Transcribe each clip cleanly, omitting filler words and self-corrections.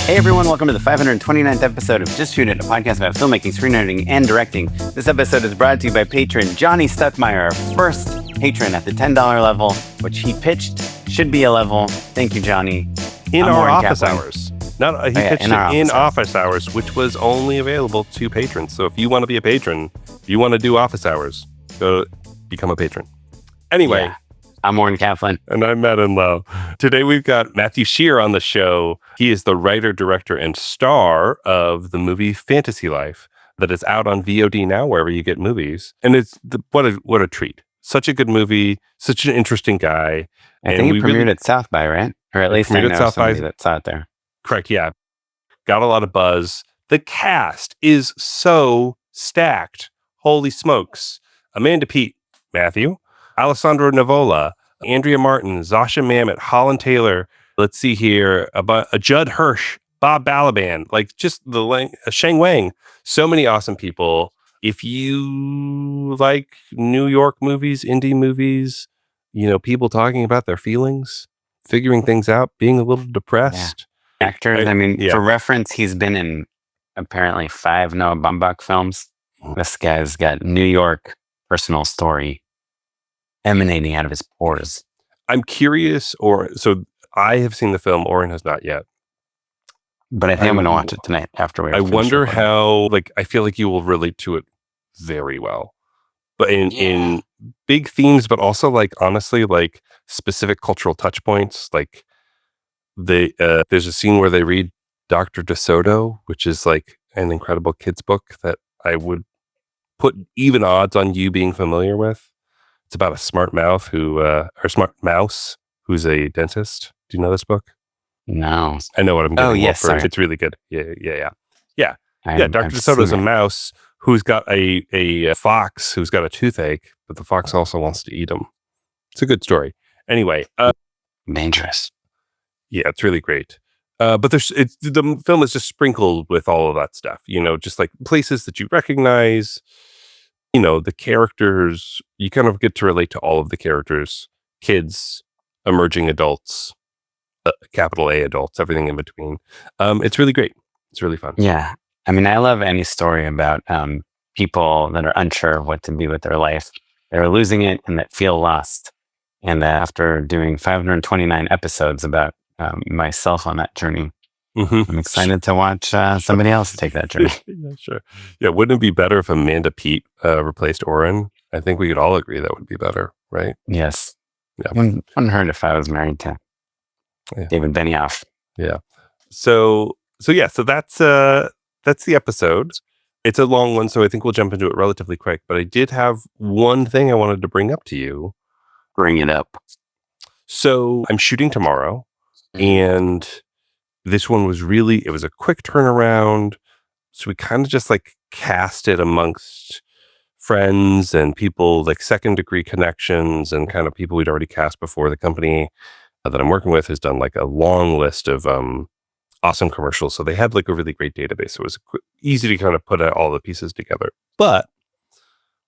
Hey everyone, welcome to the 529th episode of Just Shoot It, a podcast about filmmaking, screenwriting, and directing. This episode is brought to you by patron Johnny Stuckmeyer, our first patron at the $10 level, which he pitched should be a level. Thank you, Johnny. In our office hours. He pitched it in office hours, which was only available to patrons. So if you want to be a patron, if you want to do office hours, go become a patron. Anyway. Yeah. I'm Oren Kaplan. And I'm Matt and Oren. Today we've got Matthew Shear on the show. He is the writer, director, and star of the movie Fantasy Life that is out on VOD now, wherever you get movies. And it's what a treat. Such a good movie, such an interesting guy. I think it premiered at South by, right? Or at least I know somebody that's out there. Correct, yeah. Got a lot of buzz. The cast is so stacked. Holy smokes. Amanda Peet, Matthew. Alessandro Nivola, Andrea Martin, Zasha Mamet, Holland Taylor. Let's see here. Judd Hirsch, Bob Balaban, like just Shang Wang. So many awesome people. If you like New York movies, indie movies, people talking about their feelings, figuring things out, being a little depressed. Yeah. Actors, for reference, he's been in apparently 5 Noah Baumbach films. This guy's got New York personal story emanating out of his pores. I'm curious, so I have seen the film, Oren has not yet. But I think I'm going to watch it tonight after we. I wonder how, I feel like you will relate to it very well. But in big themes, but also honestly, specific cultural touch points, there's a scene where they read Dr. DeSoto, which is an incredible kids book that I would put even odds on you being familiar with. It's about a smart mouse who's a dentist. Do you know this book? No. I know what I'm getting. Oh, yes, sorry. It's really good. Yeah. Dr. DeSoto is a mouse who's got a fox who's got a toothache, but the fox also wants to eat him. It's a good story. Anyway. Dangerous. Yeah, it's really great. But the film is just sprinkled with all of that stuff, just places that you recognize, the characters, you kind of get to relate to all of the characters, kids, emerging adults, capital A adults, everything in between. It's really great. It's really fun. Yeah. I love any story about people that are unsure of what to do with their life. They're losing it and that feel lost. And after doing 529 episodes about myself on that journey, I'm excited to watch somebody else take that journey. Yeah, sure. Yeah, wouldn't it be better if Amanda Peet replaced Oren? I think we could all agree that would be better, right? Yes. Yeah. Wouldn't hurt if I was married to David Benioff. Yeah. So that's the episode. It's a long one, so I think we'll jump into it relatively quick. But I did have one thing I wanted to bring up to you. Bring it up. So I'm shooting tomorrow, and this one was it was a quick turnaround. So we kind of just cast it amongst friends and people, second degree connections and kind of people we'd already cast before. The company that I'm working with has done a long list of awesome commercials. So they had a really great database. So it was easy to kind of put all the pieces together. But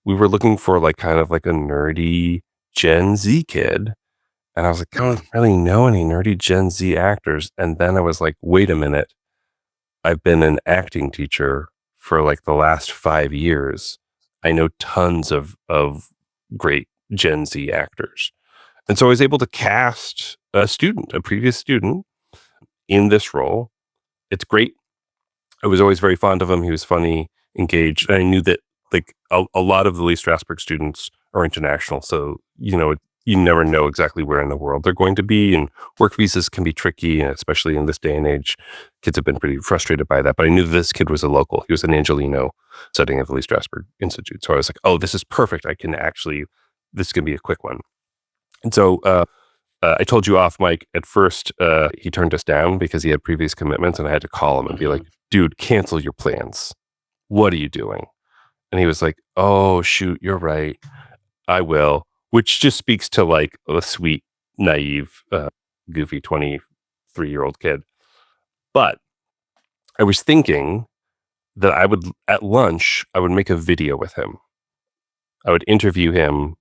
we were looking for kind of a nerdy Gen Z kid. And I was I don't really know any nerdy Gen Z actors. And then I was wait a minute. I've been an acting teacher for the last 5 years. I know tons of great Gen Z actors. And so I was able to cast a previous student in this role. It's great. I was always very fond of him. He was funny, engaged. And I knew that a lot of the Lee Strasberg students are international. So, you never know exactly where in the world they're going to be, and work visas can be tricky, especially in this day and age. Kids have been pretty frustrated by that, but I knew this kid was a local. He was an Angelino studying at the Lee Strasberg Institute. So I was oh, this is perfect. This can be a quick one. And so I told you off mic, at first he turned us down because he had previous commitments, and I had to call him and be dude, cancel your plans. What are you doing? And he was oh, shoot, you're right. I will. Which just speaks to a sweet, naive, goofy 23-year-old kid. But I was thinking that at lunch, I would make a video with him. I would interview him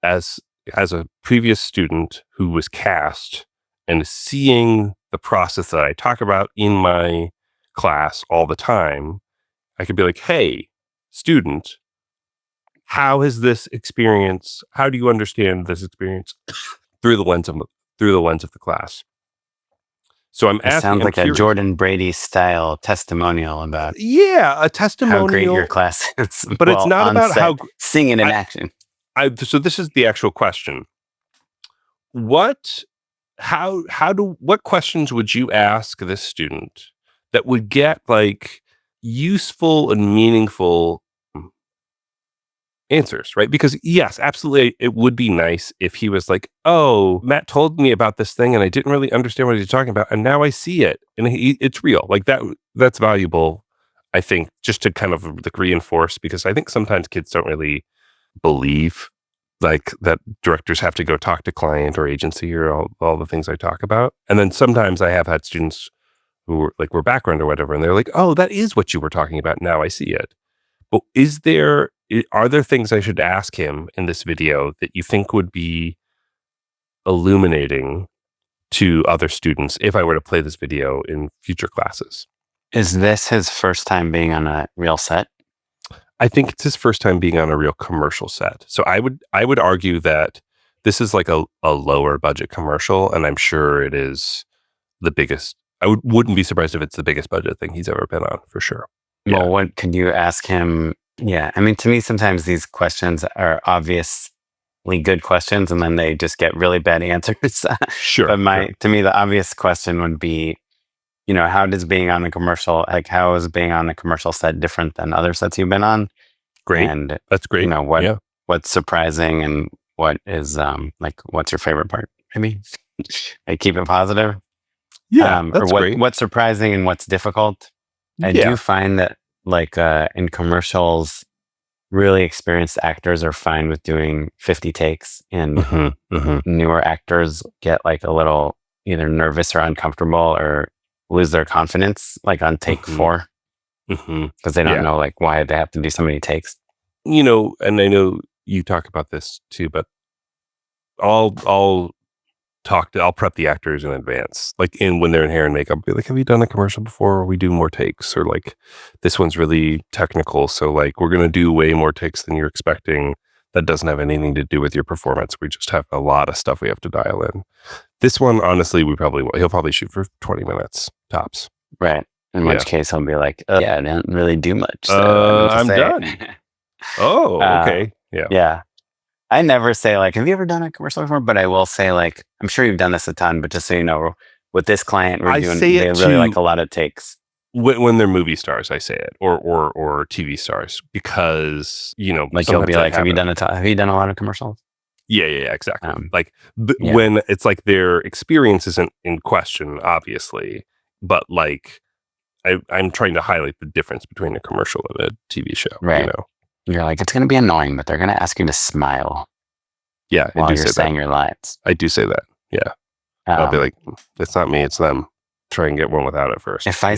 as a previous student who was cast and is seeing the process that I talk about in my class all the time, I could be like, hey, student, how do you understand this experience through the lens of the class? So I'm It sounds like a curious. Jordan Brady style testimonial about a testimonial, how great your class is. But it's not about set, how singing in action. So this is the actual question. What questions would you ask this student that would get like useful and meaningful answers, right? Because yes, absolutely, it would be nice if he was like, oh, Matt told me about this thing and I didn't really understand what he's talking about, and now I see it and it's real. Like that's valuable, I think, just to kind of like reinforce, because I think sometimes kids don't really believe like that directors have to go talk to client or agency or all the things I talk about. And then sometimes I have had students who were background or whatever, and they're like, oh, that is what you were talking about. Now I see it. But are there things I should ask him in this video that you think would be illuminating to other students if I were to play this video in future classes? Is this his first time being on a real set? I think it's his first time being on a real commercial set. So I would argue that this is like a lower budget commercial, and I'm sure it is the biggest. I wouldn't be surprised if it's the biggest budget thing he's ever been on, for sure. Yeah. Well, what could you ask him? Yeah, I mean, to me, sometimes these questions are obviously good questions, and then they just get really bad answers. Sure. But to me, the obvious question would be, how does being on the commercial, how is being on the commercial set different than other sets you've been on? Great. And that's great. What's surprising, and what is what's your favorite part? Maybe keep it positive. Yeah, that's great. What's surprising and what's difficult? I do find that in commercials, really experienced actors are fine with doing 50 takes, and newer actors get a little either nervous or uncomfortable or lose their confidence on take 4 because they don't know why they have to do so many takes. And I know you talk about this too, but I'll prep the actors in advance, when they're in hair and makeup, be like, have you done a commercial before? We do more takes, or this one's really technical, so we're going to do way more takes than you're expecting. That doesn't have anything to do with your performance. We just have a lot of stuff we have to dial in. This one, honestly, he'll probably shoot for 20 minutes tops. Right. In which case he'll be like, I didn't really do much. So I'm done. Oh, okay. Yeah. I never say have you ever done a commercial before? But I will say I'm sure you've done this a ton, but just so you know, with this client, they really like a lot of takes. When they're movie stars, I say it, or TV stars, because you'll be like, have you done a lot of commercials? Yeah, exactly. When it's their experience isn't in question, obviously, but I'm trying to highlight the difference between a commercial and a TV show. Right. You're like, it's going to be annoying, but they're going to ask you to smile. Yeah, while you're saying your lines. I do say that. Yeah, I'll be like, it's not me, it's them. Try and get one without it first. If I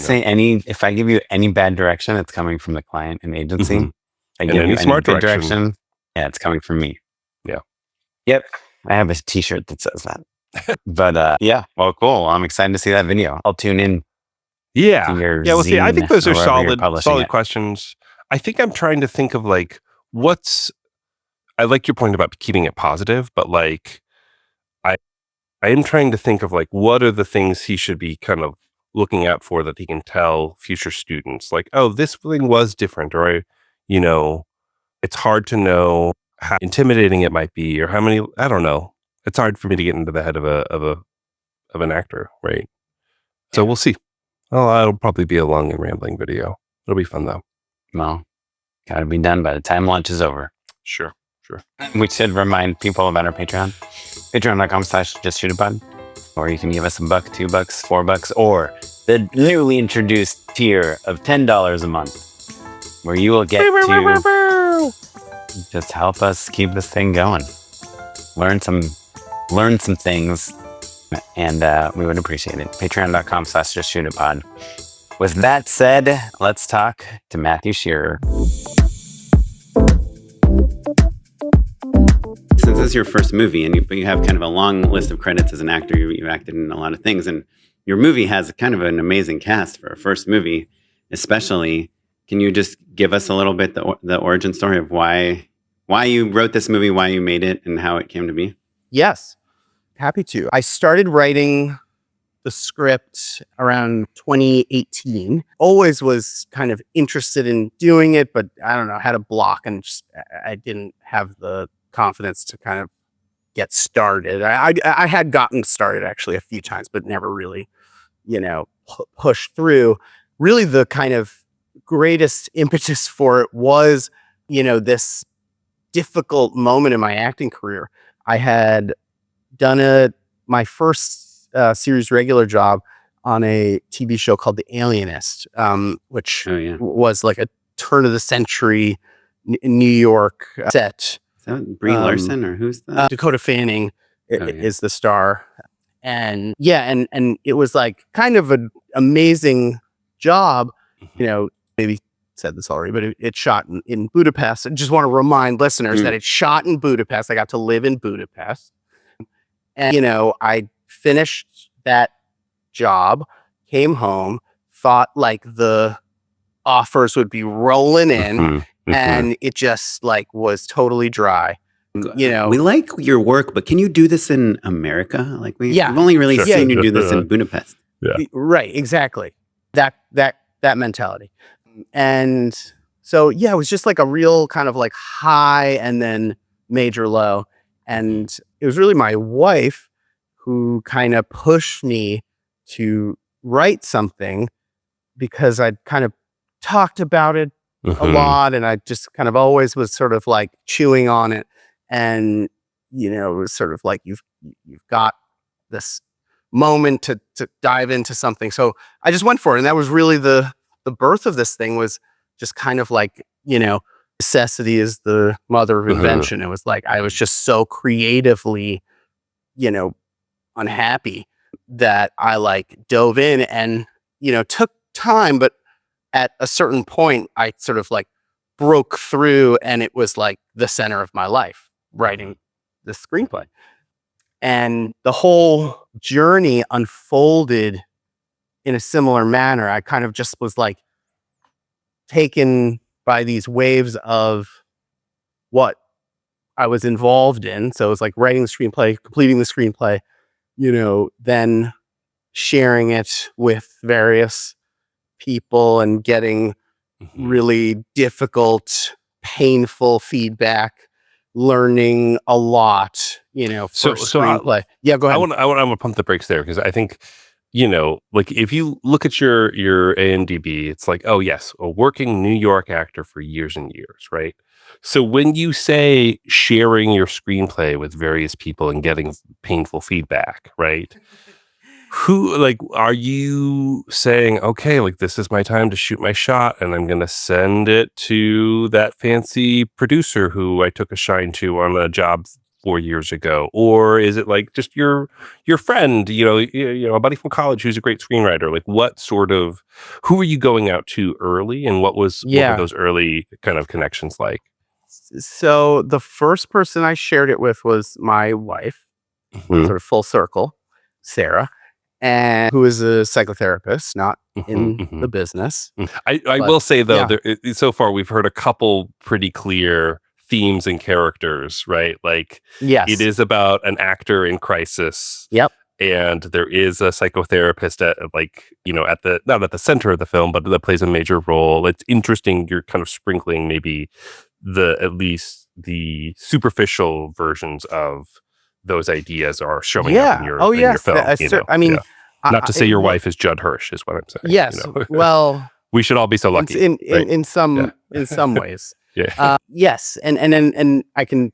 give you any bad direction, it's coming from the client and agency. I give you any good direction, it's coming from me. Yeah. Yep. I have a t-shirt that says that. But well, cool. I'm excited to see that video. I'll tune in. Yeah. Well, see, I think those are solid questions. I think I'm trying to think of I like your point about keeping it positive, but I am trying to think of what are the things he should be kind of looking out for that he can tell future students, oh, this thing was different, or it's hard to know how intimidating it might be, or how many, I don't know. It's hard for me to get into the head of an actor, right? So we'll see. Well, it'll probably be a long and rambling video. It'll be fun though. Well, gotta be done by the time lunch is over. Sure. We should remind people about our Patreon. Patreon.com/justshootitpod. Or you can give us $1, $2, $4, or the newly introduced tier of $10 a month, where you will get to just help us keep this thing going. Learn some things, and we would appreciate it. Patreon.com/justshootitpod. With that said, let's talk to Matthew Shearer. Since this is your first movie, and you have kind of a long list of credits as an actor. You acted in a lot of things, and your movie has kind of an amazing cast for a first movie, especially. Can you just give us a little bit the origin story of why you wrote this movie, why you made it, and how it came to be? Yes, happy to. I started writing the script around 2018. Always was kind of interested in doing it, but I don't know, had a block and just I didn't have the confidence to kind of get started. I had gotten started actually a few times, but never really, pushed through. Really, the kind of greatest impetus for it was, this difficult moment in my acting career. I had done my first series regular job on a TV show called The Alienist, which was like a turn of the century New York set. Is that Brie Larson or who's that? Dakota Fanning is the star. And and it was like kind of an amazing job, maybe said this already, but it shot in Budapest. I just want to remind listeners that it shot in Budapest. I got to live in Budapest. And, I finished that job, came home, thought like the offers would be rolling in, and it just like was totally dry. We like your work, but can you do this in America? Like we've only really seen you do this in Budapest. Yeah. Right, exactly. That mentality. And so it was just like a real kind of like high and then major low. And it was really my wife who kind of pushed me to write something, because I'd kind of talked about it a lot, and I just kind of always was sort of like chewing on it. And, it was sort of like you've got this moment to dive into something. So I just went for it. And that was really the birth of this thing, was just kind of like, necessity is the mother of invention. It was like I was just so creatively, unhappy that I like dove in and, took time. But at a certain point, I sort of like broke through, and it was like the center of my life, writing the screenplay. And the whole journey unfolded in a similar manner. I kind of just was like taken by these waves of what I was involved in. So it was like writing the screenplay, completing the screenplay, then sharing it with various people and getting really difficult, painful feedback, learning a lot, for screenplay. Go ahead. I want to pump the brakes there, because I think, like if you look at your AMDb, it's like, oh yes, a working New York actor for years and years, right? So when you say sharing your screenplay with various people and getting painful feedback, right? Who, like, are you saying, okay, like this is my time to shoot my shot, and I'm going to send it to that fancy producer who I took a shine to on a job 4 years ago? Or is it like just your friend, a buddy from college who's a great screenwriter? Like who are you going out to early, and what were those early kind of connections like? So the first person I shared it with was my wife, sort of full circle, Sarah, and who is a psychotherapist, not in the business. I will say though, so far we've heard a couple pretty clear themes and characters, right? Like, it is about an actor in crisis. Yep. And there is a psychotherapist not at the center of the film, but that plays a major role. It's interesting. You're kind of sprinkling maybe at least the superficial versions of those ideas are showing up in your film. Not to say your wife is Judd Hirsch is what I'm saying. Yes. Well, we should all be so lucky. In some ways. Yeah. Yes. And I can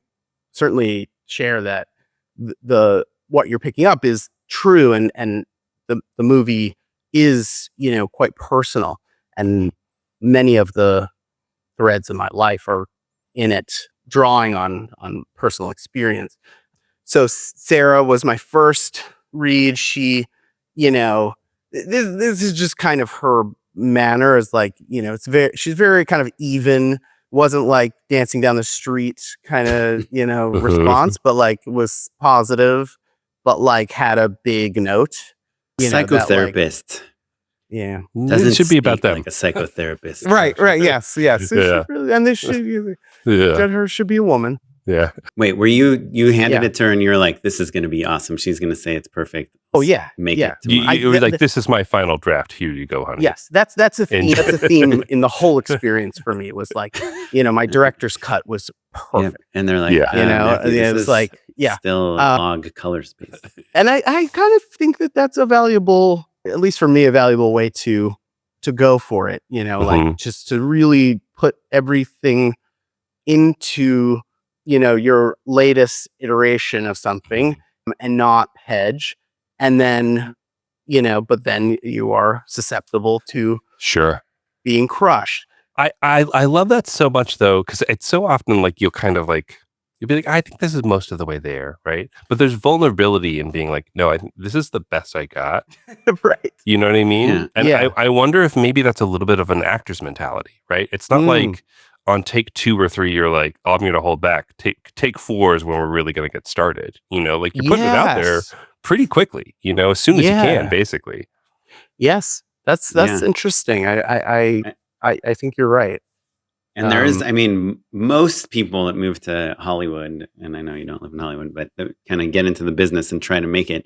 certainly share that what you're picking up is true, and the movie is, quite personal, and many of the threads of my life are in it, drawing on personal experience. So Sarah was my first read. She, this is just kind of her manner, is like, she's very kind of even wasn't like dancing down the street kind of, response, but like was positive, but like had a big note. Psychotherapist. Yeah. Doesn't it should be about speak them. like a psychotherapist. Right. Yes. It Yeah. should really, and this should, Yeah. Judd Hirsch should be a woman. Yeah. Wait, were you handed it to her and you're like, this is going to be awesome. She's going to say it's perfect. Oh, yeah. Make Yeah. it tomorrow. You were like, this is my final draft. Here you go, honey. Yes, that's a theme. Enjoy. That's a theme in the whole experience for me. It was like, my director's cut was Yeah. perfect. And they're like, Yeah. Matthew, it this was is like, yeah. still log color space. And I kind of think that that's a valuable, at least for me, a valuable way to go for it. Like just to really put everything into, your latest iteration of something and not hedge. And then, but then you are susceptible to Sure. being crushed. I love that so much though, because it's so often like you'll kind of like you'll be like, I think this is most of the way there, right? But there's vulnerability in being like, no, I think this is the best I got. Right. You know what I mean? Yeah. And Yeah. I wonder if maybe that's a little bit of an actor's mentality, right? It's not like on take 2 or 3, you're like, oh, I'm going to hold back. Take 4 is when we're really going to get started. Like you're putting it out there Yes. pretty quickly, as soon as you Yeah. can, basically. Yes. That's interesting. I think you're right. And there is, most people that move to Hollywood, and I know you don't live in Hollywood, but that kind of get into the business and try to make it,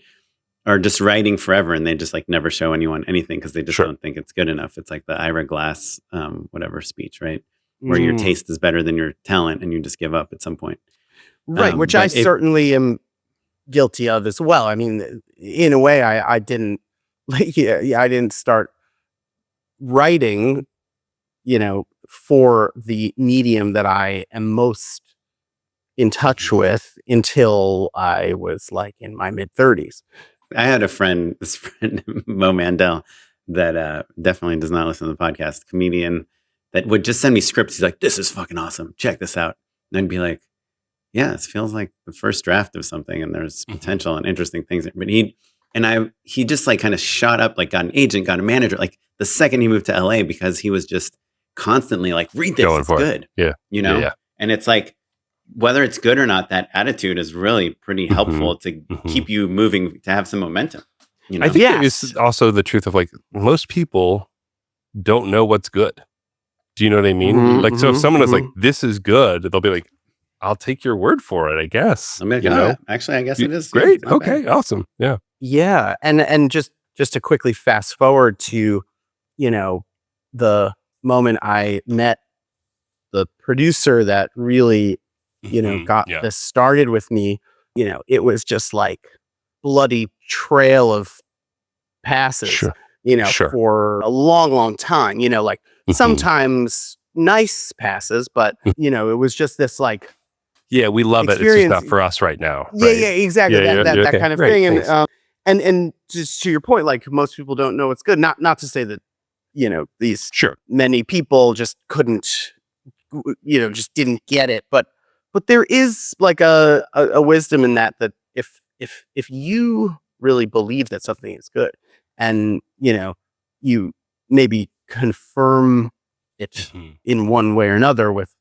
are just writing forever, and they just like never show anyone anything because they just Sure. don't think it's good enough. It's like the Ira Glass, whatever speech, right? Where your taste is better than your talent, and you just give up at some point. Right, which I certainly am guilty of as well. I mean, in a way, I didn't, I didn't start writing, for the medium that I am most in touch with until I was like in my mid 30s. I had this friend, Mo Mandel, that definitely does not listen to the podcast, comedian, that would just send me scripts. He's like, this is fucking awesome. Check this out. And I'd be like, yeah, this feels like the first draft of something, and there's potential and interesting things. But he just like kind of shot up, like got an agent, got a manager, like the second he moved to LA, because he was just constantly like, read this, it's good. Yeah. Yeah. And it's like, whether it's good or not, that attitude is really pretty helpful to keep you moving, to have some momentum. I think it is also the truth of like, most people don't know what's good. Do you know what I mean? Like, so if someone is like, this is good, they'll be like, I'll take your word for it, I guess. I'm like, actually, I guess it is. Great. Not Okay. bad. Awesome. Yeah. Yeah. And just to quickly fast forward to, the moment I met the producer that really, got this started with me, it was just like bloody trail of passes, Sure. for a long, long time, like sometimes nice passes, but, it was just this like, yeah, we love it. It's just not for us right now. Yeah, right? yeah, exactly. Yeah, that okay. kind of Great, thing. thanks. And just to your point, like most people don't know what's good. Not to say that, these many people just couldn't, just didn't get it. But there is like a wisdom in that if you really believe that something is good, and you maybe confirm it in one way or another with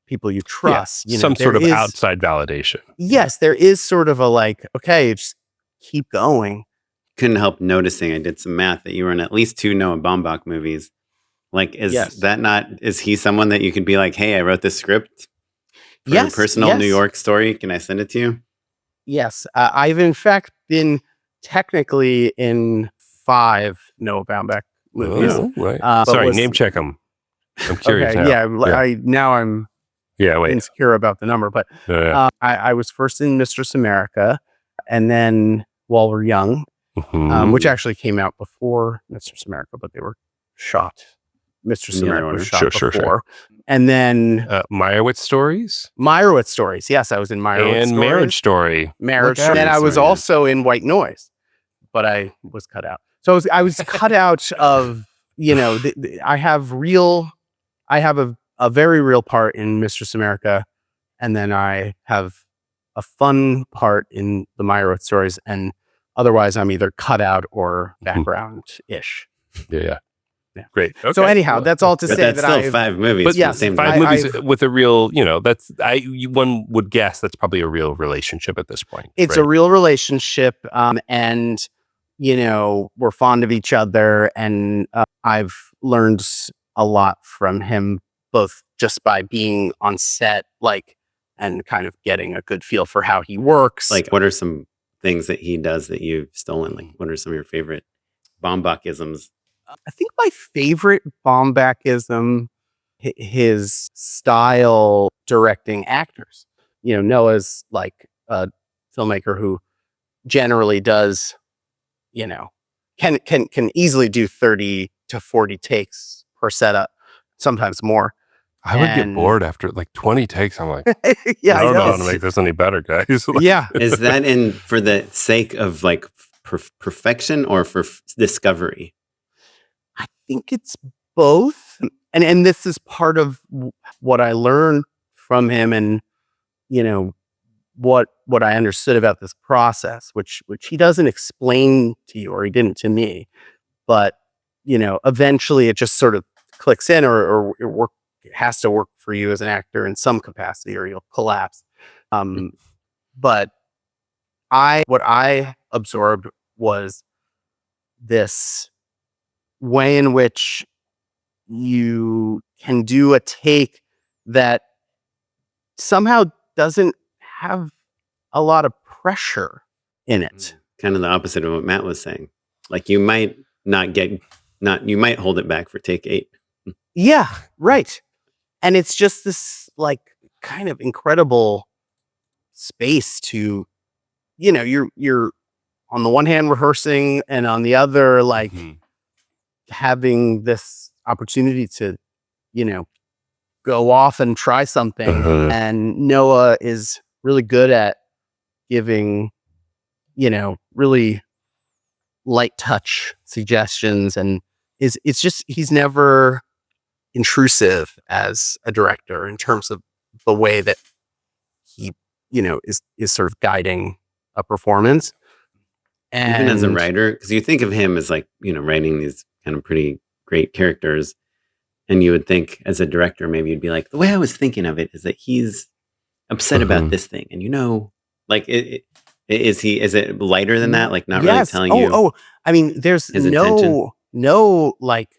people you trust, some sort of outside validation. Yes, there is sort of a like, okay, just keep going. Couldn't help noticing, I did some math, that you were in at least 2 Noah Baumbach movies. Like, is he someone that you could be like, hey, I wrote this script for your personal New York story. Can I send it to you? Yes. I've in fact been technically in 5 Noah Baumbach movies. Oh, right. Sorry, name check them. I'm curious. Okay, now I'm insecure about the number, but I was first in Mistress America, and then While We're Young, which actually came out before Mistress America, but they were shot. Mistress America was shot before. Sure. And then Meyerowitz Stories? Meyerowitz Stories. Yes, I was in Meyerowitz and Stories. Marriage Story. Marriage Story. And I was also in White Noise, but I was cut out. So I was cut out of, I have a very real part in Mistress America, and then I have a fun part in the Meyerowitz Stories, and otherwise I'm either cut out or background-ish. Yeah. Great. Okay. So anyhow, that's all to But say that's that still 5 movies. But from yes, the same five time. movies with a real, one would guess that's probably a real relationship at this point. it's right? a real relationship, and we're fond of each other, and I've learned a lot from him, both just by being on set, and kind of getting a good feel for how he works. Like, what are some things that he does that you've stolen? Like, what are some of your favorite Baumbach-isms? I think my favorite Baumbach-ism, his style directing actors. Noah's like a filmmaker who generally does, can easily do 30 to 40 takes per setup, sometimes more. I would get bored after like 20 takes. I'm like, Yeah, I don't know know. how to make this any better, guys. Like, Yeah. Is that for the sake of like perfection or for discovery? I think it's both. And this is part of what I learned from him, and what I understood about this process, which he doesn't explain to you, or he didn't to me, but eventually it just sort of clicks in, or it has to work for you as an actor in some capacity, or you'll collapse. But what I absorbed was this way in which you can do a take that somehow doesn't have a lot of pressure in it. Kind of the opposite of what Matt was saying. Like, you might you might hold it back for take 8. Yeah, right. And it's just this like kind of incredible space to, you're on the one hand rehearsing, and on the other, like having this opportunity to, go off and try something. And Noah is really good at giving, really light touch suggestions, and he's never intrusive as a director in terms of the way that he, is sort of guiding a performance. And even as a writer, because you think of him as like, writing these kind of pretty great characters, and you would think as a director, maybe you'd be like, the way I was thinking of it is that he's upset about this thing. And like, is it lighter than that? Like, not really telling you? Oh, I mean, there's his intention? no, like,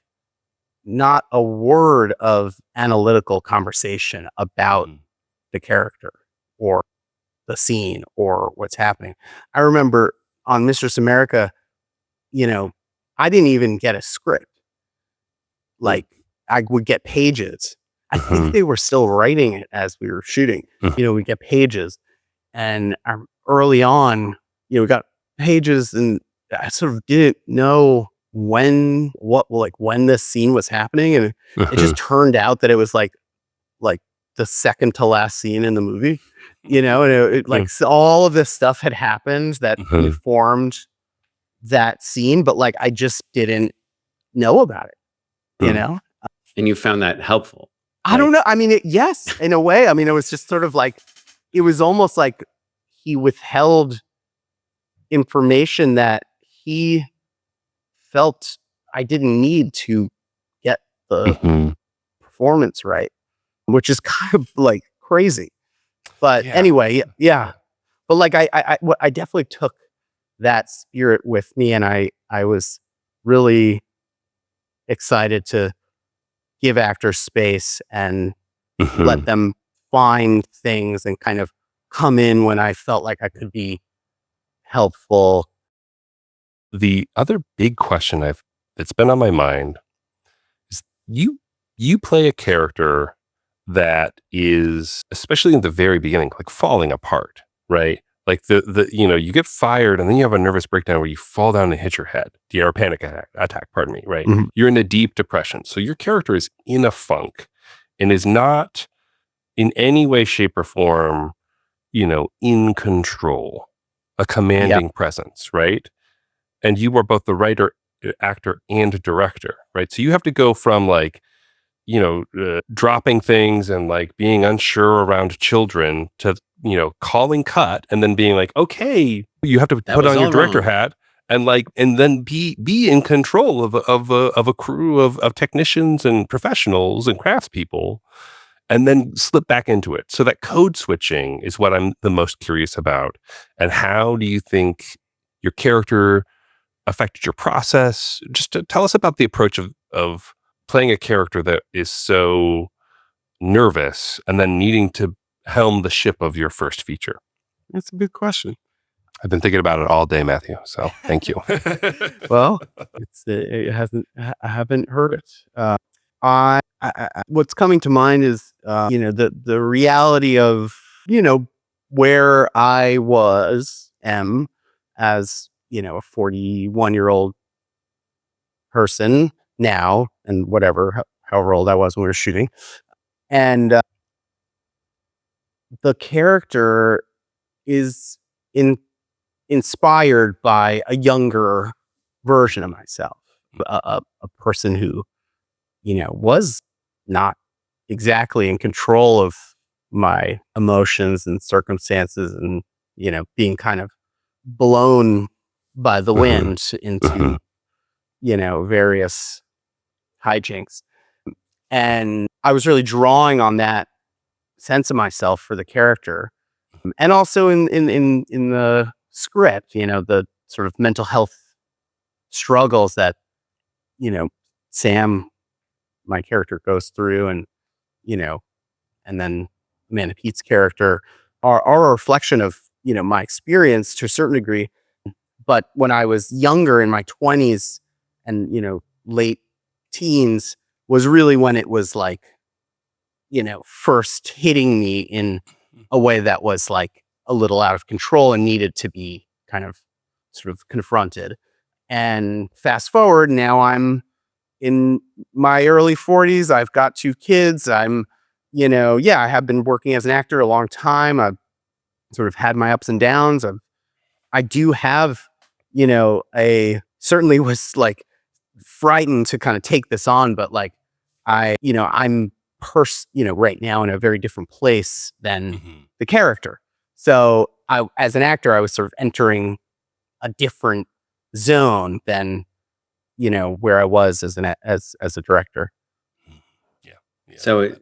not a word of analytical conversation about the character or the scene or what's happening. I remember on Mistress America, I didn't even get a script. Like, I would get pages. I think they were still writing it as we were shooting. We get pages, and early on, we got pages, and I sort of didn't know when this scene was happening, and it just turned out that it was like the second to last scene in the movie, and so all of this stuff had happened that informed that scene, but like I just didn't know about it, And you found that helpful? I don't know. I mean, yes, in a way. I mean, it was just sort of like, it was almost like he withheld information that he felt I didn't need to get the performance right, which is kind of like crazy. But anyway, yeah. But like, I definitely took that spirit with me, and I was really excited to give actors space and let them find things and kind of come in when I felt like I could be helpful. The other big question that's been on my mind is you play a character that is, especially in the very beginning, like falling apart, right? Like you get fired, and then you have a nervous breakdown where you fall down and hit your head. Or a panic attack, pardon me, right? You're in a deep depression. So your character is in a funk and is not in any way, shape, or form, in control, a commanding presence, right? And you are both the writer, actor, and director, right? So you have to go from like, dropping things and like being unsure around children to, calling cut, and then being like, okay, you have to put on your director hat and then be in control of a crew of technicians and professionals and craftspeople, and then slip back into it. So that code switching is what I'm the most curious about. And how do you think your character affected your process? Just to tell us about the approach of playing a character that is so nervous and then needing to helm the ship of your first feature. That's a good question. I've been thinking about it all day, Matthew. So thank you. Well, I haven't heard it. What's coming to mind is, the reality of, where I am as, a 41-year-old person now, and however old I was when we were shooting. And the character is inspired by a younger version of myself, a person who, was not exactly in control of my emotions and circumstances, and, being kind of blown by the wind into, various hijinks. And I was really drawing on that sense of myself for the character. And also in the script, the sort of mental health struggles that, Sam, my character, goes through, and, and then Amanda Peet's character are a reflection of, my experience to a certain degree. But when I was younger, in my 20s and, late teens, was really when it was like, first hitting me in a way that was like a little out of control and needed to be kind of sort of confronted. And fast forward, now I'm in my early 40s. I've got 2 kids. I have been working as an actor a long time. I've sort of had my ups and downs. I do have, certainly was like frightened to kind of take this on, but like I'm right now in a very different place than the character. So as an actor, I was sort of entering a different zone than, where I was as a director. Yeah. So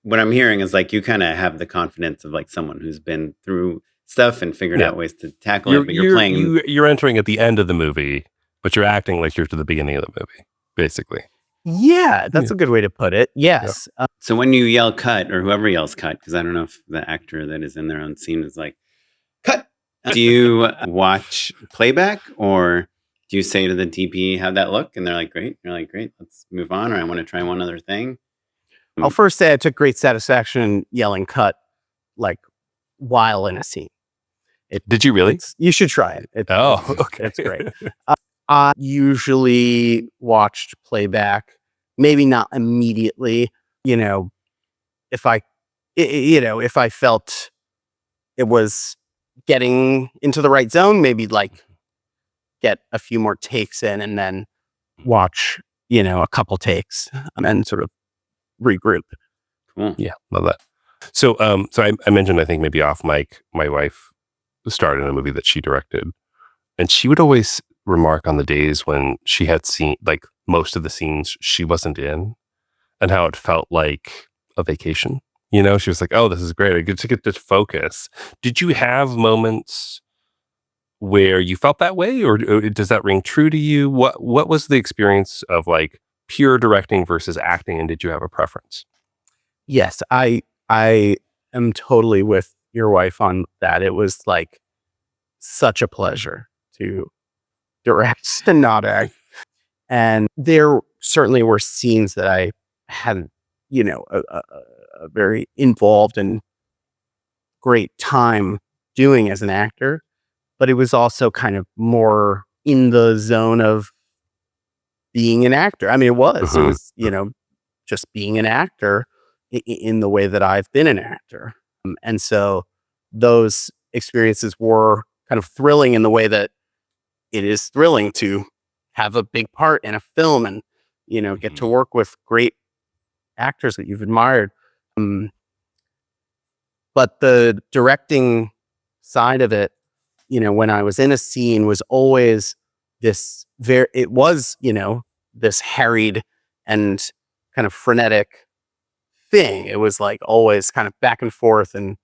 what I'm hearing is like you kind of have the confidence of like someone who's been through stuff and figured out ways to tackle it. But you're entering at the end of the movie, but you're acting like you're to the beginning of the movie, basically. Yeah, that's a good way to put it. Yes. Yeah. So when you yell cut, or whoever yells cut, because I don't know if the actor that is in their own scene is like, cut. Do you watch playback, or do you say to the DP, how'd that look? And they're like, great. You're like, great, let's move on. Or I want to try one other thing. I'll first say I took great satisfaction yelling cut, like while in a scene. Did you really? You should try it. Okay. It's great. I usually watched playback, maybe not immediately, if I felt it was getting into the right zone, maybe like get a few more takes in and then watch, a couple takes and then sort of regroup. Cool. Yeah, love that. So, I mentioned, I think maybe off mic, my wife starred in a movie that she directed, and she would always remark on the days when she had seen like most of the scenes she wasn't in, and how it felt like a vacation. She was like, "Oh, this is great. I get to focus." Did you have moments where you felt that way, or does that ring true to you? What was the experience of like pure directing versus acting, and did you have a preference? Yes, I am totally with your wife on that. It was like such a pleasure to direct and not act. And there certainly were scenes that I hadn't, a very involved and great time doing as an actor, but it was also kind of more in the zone of being an actor. I mean, it was, just being an actor in the way that I've been an actor. And so those experiences were kind of thrilling in the way that it is thrilling to have a big part in a film and, get to work with great actors that you've admired. But the directing side of it, when I was in a scene was always this this harried and kind of frenetic thing. It was like always kind of back and forth and,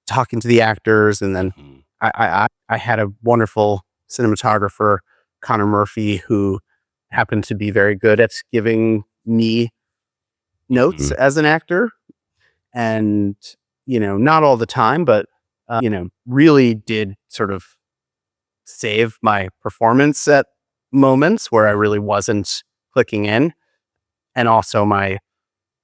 talking to the actors. And then I had a wonderful cinematographer, Connor Murphy, who happened to be very good at giving me notes as an actor. And, not all the time, but, really did sort of save my performance at moments where I really wasn't clicking in. And also my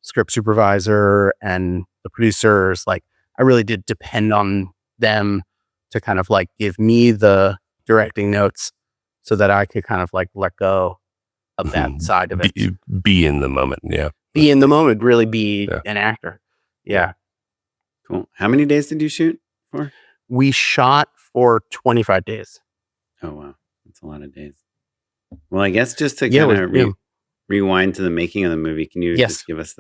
script supervisor and the producers, like I really did depend on them to kind of like give me the directing notes so that I could kind of like let go of that side of it. Be in the moment. Yeah. Be in the moment, really be an actor. Yeah. Cool. How many days did you shoot for? We shot for 25 days. Oh, wow. That's a lot of days. Well, I guess just to kind of rewind to the making of the movie, can you just give us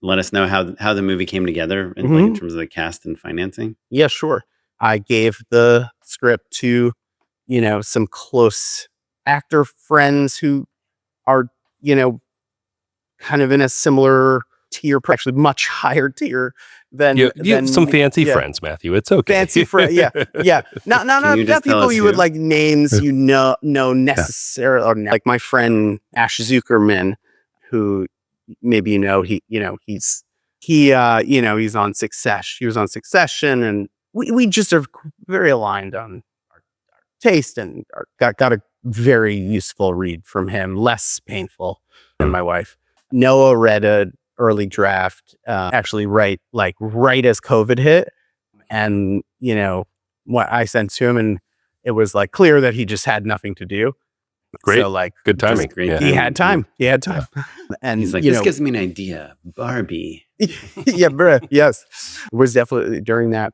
let us know how the movie came together and like in terms of the cast and financing? Yeah, sure. I gave the script to, some close actor friends who are, kind of in a similar tier, actually much higher tier than some fancy friends, Matthew. It's okay. Fancy friends, yeah. Not people you would like names necessarily, or like my friend Ash Zuckerman, who maybe he's on Succession. He was on Succession, and we just are very aligned on our taste, and got a very useful read from him, less painful than my wife. Noah read an early draft, actually right as COVID hit. And, what I sent to him, and it was like clear that he just had nothing to do. Great. So like good timing. He had time. He had time. And he's like, this gives me an idea. Barbie. Yeah, bruh. Yes. It was definitely during that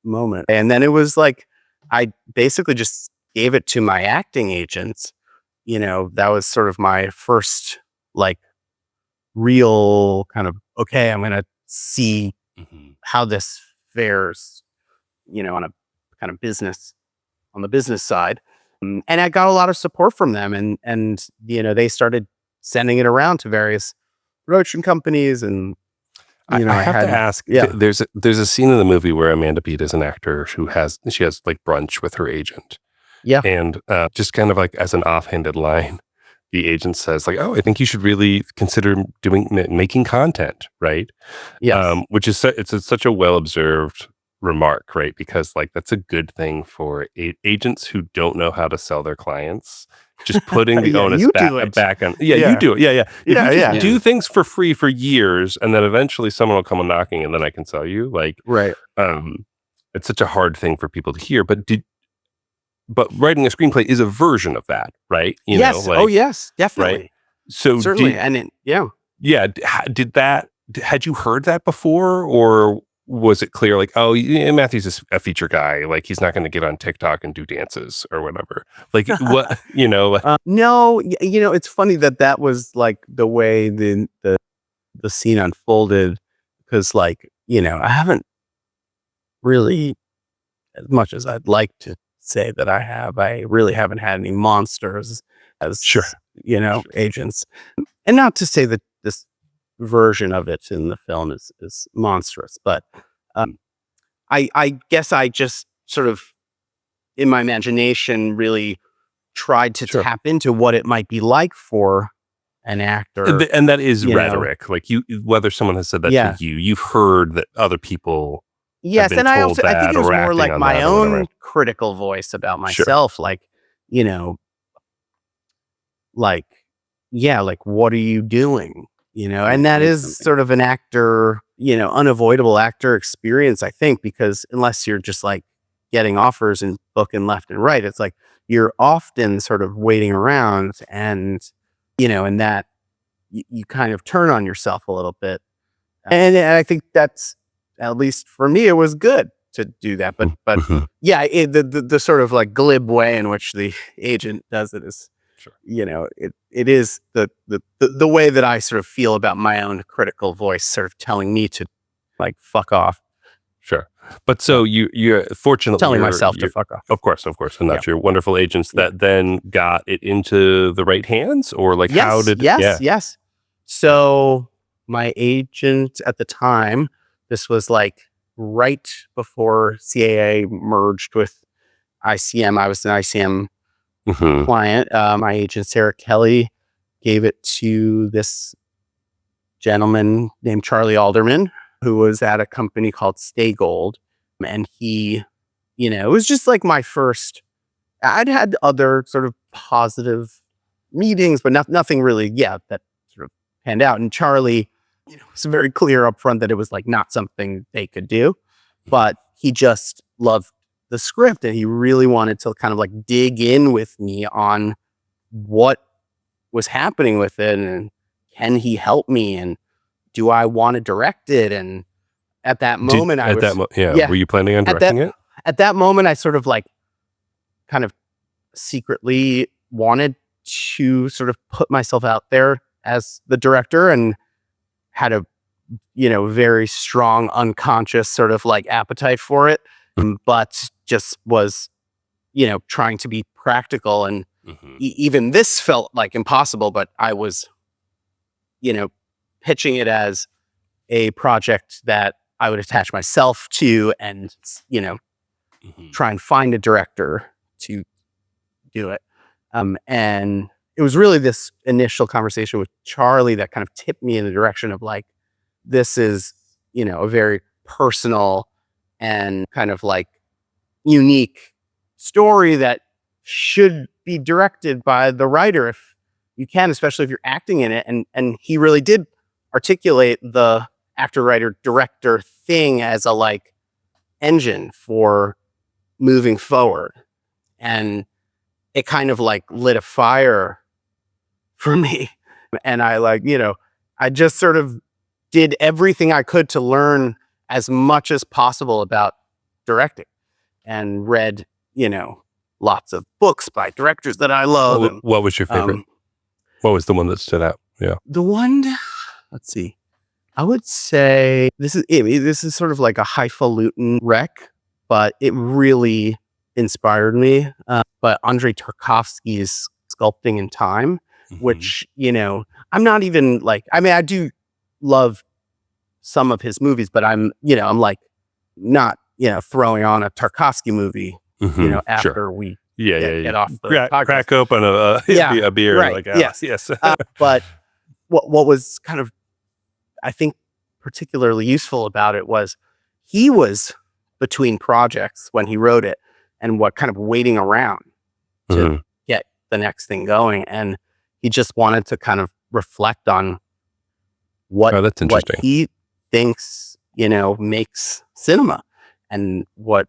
moment. And then it was like, I basically just gave it to my acting agents. That was sort of my first like real kind of, okay, I'm going to see how this fares, on a kind of on the business side. And I got a lot of support from them, and they started sending it around to various production companies. And I have to ask, there's a scene in the movie where Amanda Peet is an actor she has like brunch with her agent. Yeah. And just kind of like as an offhanded line, the agent says like, "Oh, I think you should really consider making content," right? Yes. Which is such a well observed remark, right? Because like that's a good thing for agents who don't know how to sell their clients. Just putting the onus back on. Yeah, you do it. Yeah. If you just do things for free for years, and then eventually someone will come knocking, and then I can sell you. Like, right. It's such a hard thing for people to hear, but writing a screenplay is a version of that, right? Yes. Yes, definitely. Right? So certainly, had you heard that before, or was it clear like, oh, Matthew's a feature guy, like he's not going to get on TikTok and do dances or whatever? Like what, No, it's funny that was like the way the scene unfolded, because like, I haven't really, as much as I'd like to say that I really haven't had any monsters as agents. And not to say that this version of it in the film is monstrous, but I guess I just sort of in my imagination really tried to tap into what it might be like for an actor. And that is rhetoric. Like whether someone has said that to you, you've heard that other people. Yes, and I think it was more like my own critical voice about myself, like, like what are you doing? And that is sort of an actor, unavoidable actor experience, I think, because unless you're just like getting offers and booking left and right, it's like you're often sort of waiting around, and and that you kind of turn on yourself a little bit. And I think that's, at least for me, it was good to do that. But the sort of like glib way in which the agent does it is, it is the way that I sort of feel about my own critical voice, sort of telling me to like fuck off. Sure. But so you're fortunately telling myself to fuck off. Of course, and that's your wonderful agents that then got it into the right hands, or like how did yes. So my agent at the time, this was like right before CAA merged with ICM. I was an ICM client. My agent Sarah Kelly gave it to this gentleman named Charlie Alderman, who was at a company called Stay Gold. And he, it was just like my first, I'd had other sort of positive meetings, but nothing really, that sort of panned out. And Charlie, was very clear up front that it was like not something they could do, but he just loved the script and he really wanted to kind of like dig in with me on what was happening with it and can he help me and do I want to direct it? And at that moment, were you planning on directing it? At that moment, I sort of like kind of secretly wanted to sort of put myself out there as the director and had a, very strong unconscious sort of like appetite for it, but just was, trying to be practical. And even this felt like impossible, but I was, pitching it as a project that I would attach myself to and, try and find a director to do it. And it was really this initial conversation with Charlie that kind of tipped me in the direction of like, this is, a very personal and kind of like unique story that should be directed by the writer if you can, especially if you're acting in it. And he really did articulate the actor, writer, director thing as a like engine for moving forward. And it kind of like lit a fire for me. And I like, I just sort of did everything I could to learn as much as possible about directing and read, lots of books by directors that I love. What was your favorite? What was the one that stood out? Yeah. The one, let's see. I would say this is sort of like a highfalutin rec, but it really inspired me. But Andrei Tarkovsky's Sculpting in Time, which, I'm not even like, I do love some of his movies, but I'm like not, throwing on a Tarkovsky movie, after we get off the crack open a beer. Right. Like, yes. But what was kind of, I think, particularly useful about it was he was between projects when he wrote it and what kind of waiting around to get the next thing going. And he just wanted to kind of reflect on what he thinks, makes cinema and what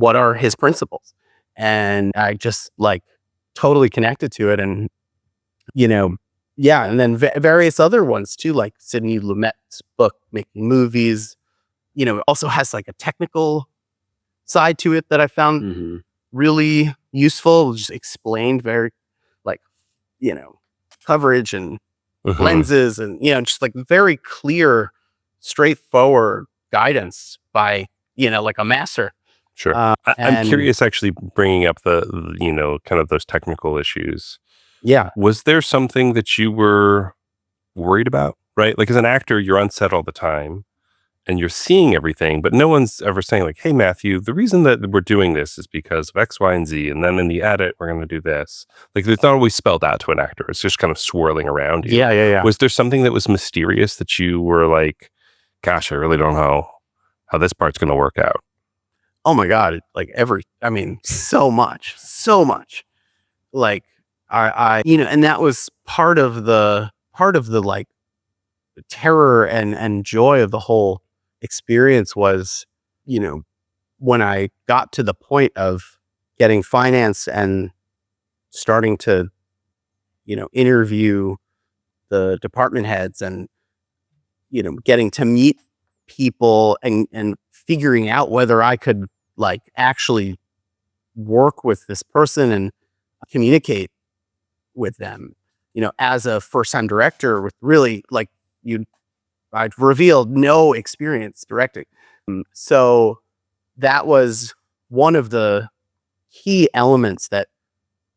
are his principles. And I just like totally connected to it. And, and then various other ones too, like Sidney Lumet's book, Making Movies, it also has like a technical side to it that I found really useful. Just explained very like, coverage and lenses and, just like very clear, straightforward guidance by, like a master. Sure. I'm curious, actually, bringing up the, kind of those technical issues. Yeah. Was there something that you were worried about, right? Like as an actor, you're on set all the time and you're seeing everything, but no one's ever saying like, hey, Matthew, the reason that we're doing this is because of X, Y, and Z. And then in the edit, we're going to do this. Like it's not always spelled out to an actor. It's just kind of swirling around you. Yeah. Was there something that was mysterious that you were like, gosh, I really don't know how this part's going to work out? Oh my God. Like so much. Like I and that was part of the like terror and joy of the whole experience was, when I got to the point of getting finance and starting to, interview the department heads and, getting to meet people and figuring out whether I could like actually work with this person and communicate with them, as a first-time director with really like I'd revealed no experience directing. So that was one of the key elements that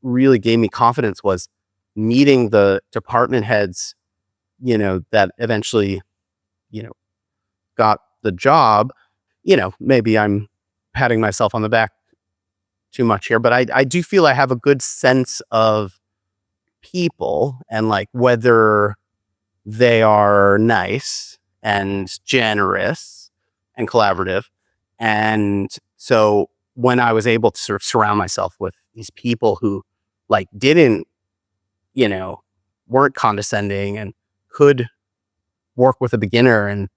really gave me confidence, was meeting the department heads, that eventually, got the job. Maybe I'm patting myself on the back too much here, but I do feel I have a good sense of people and like whether they are nice and generous and collaborative. And so when I was able to sort of surround myself with these people who like didn't, weren't condescending and could work with a beginner and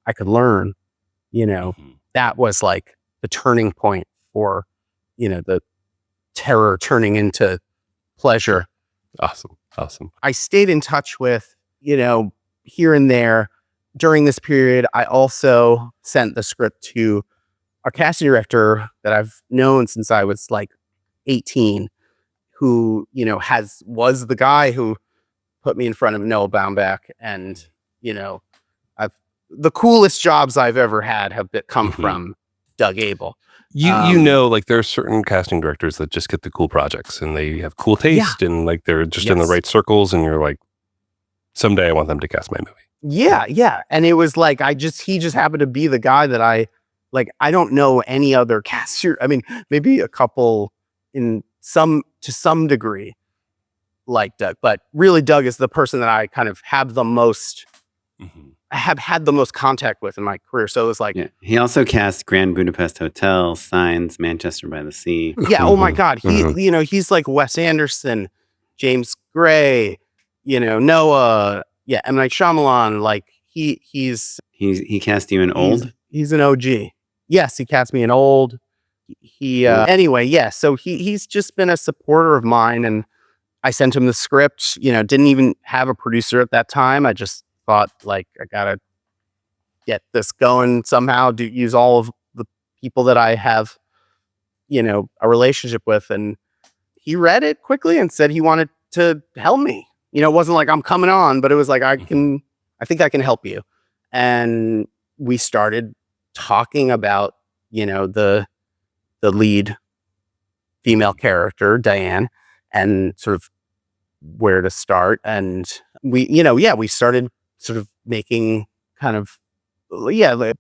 I could learn, that was like the turning point for, the terror turning into pleasure. Awesome. I stayed in touch with, here and there during this period. I also sent the script to our casting director that I've known since I was like 18, who, was the guy who put me in front of Noah Baumbach. And, the coolest jobs I've ever had have come from Doug Abel. Like there are certain casting directors that just get the cool projects and they have cool taste and like they're just in the right circles and you're like, someday I want them to cast my movie. Yeah. And it was like, he just happened to be the guy that I don't know any other caster. I mean, maybe a couple to some degree like Doug, but really Doug is the person that I kind of have the most, I have had the most contact with in my career. So it was like, he also cast Grand Budapest Hotel, Signs, Manchester by the Sea. Yeah. Oh my God. He's like Wes Anderson, James Gray, Noah. Yeah. M. Night Shyamalan. Like he cast you in Old. He's an OG. Yes. He cast me in Old. Anyway. Yeah. So he's just been a supporter of mine, and I sent him the script, didn't even have a producer at that time. I just thought like, I gotta get this going somehow, use all of the people that I have, a relationship with. And he read it quickly and said he wanted to help me. It wasn't like I'm coming on, but it was like, I think I can help you. And we started talking about, the lead female character, Diane, and sort of where to start. And we started sort of making kind of, like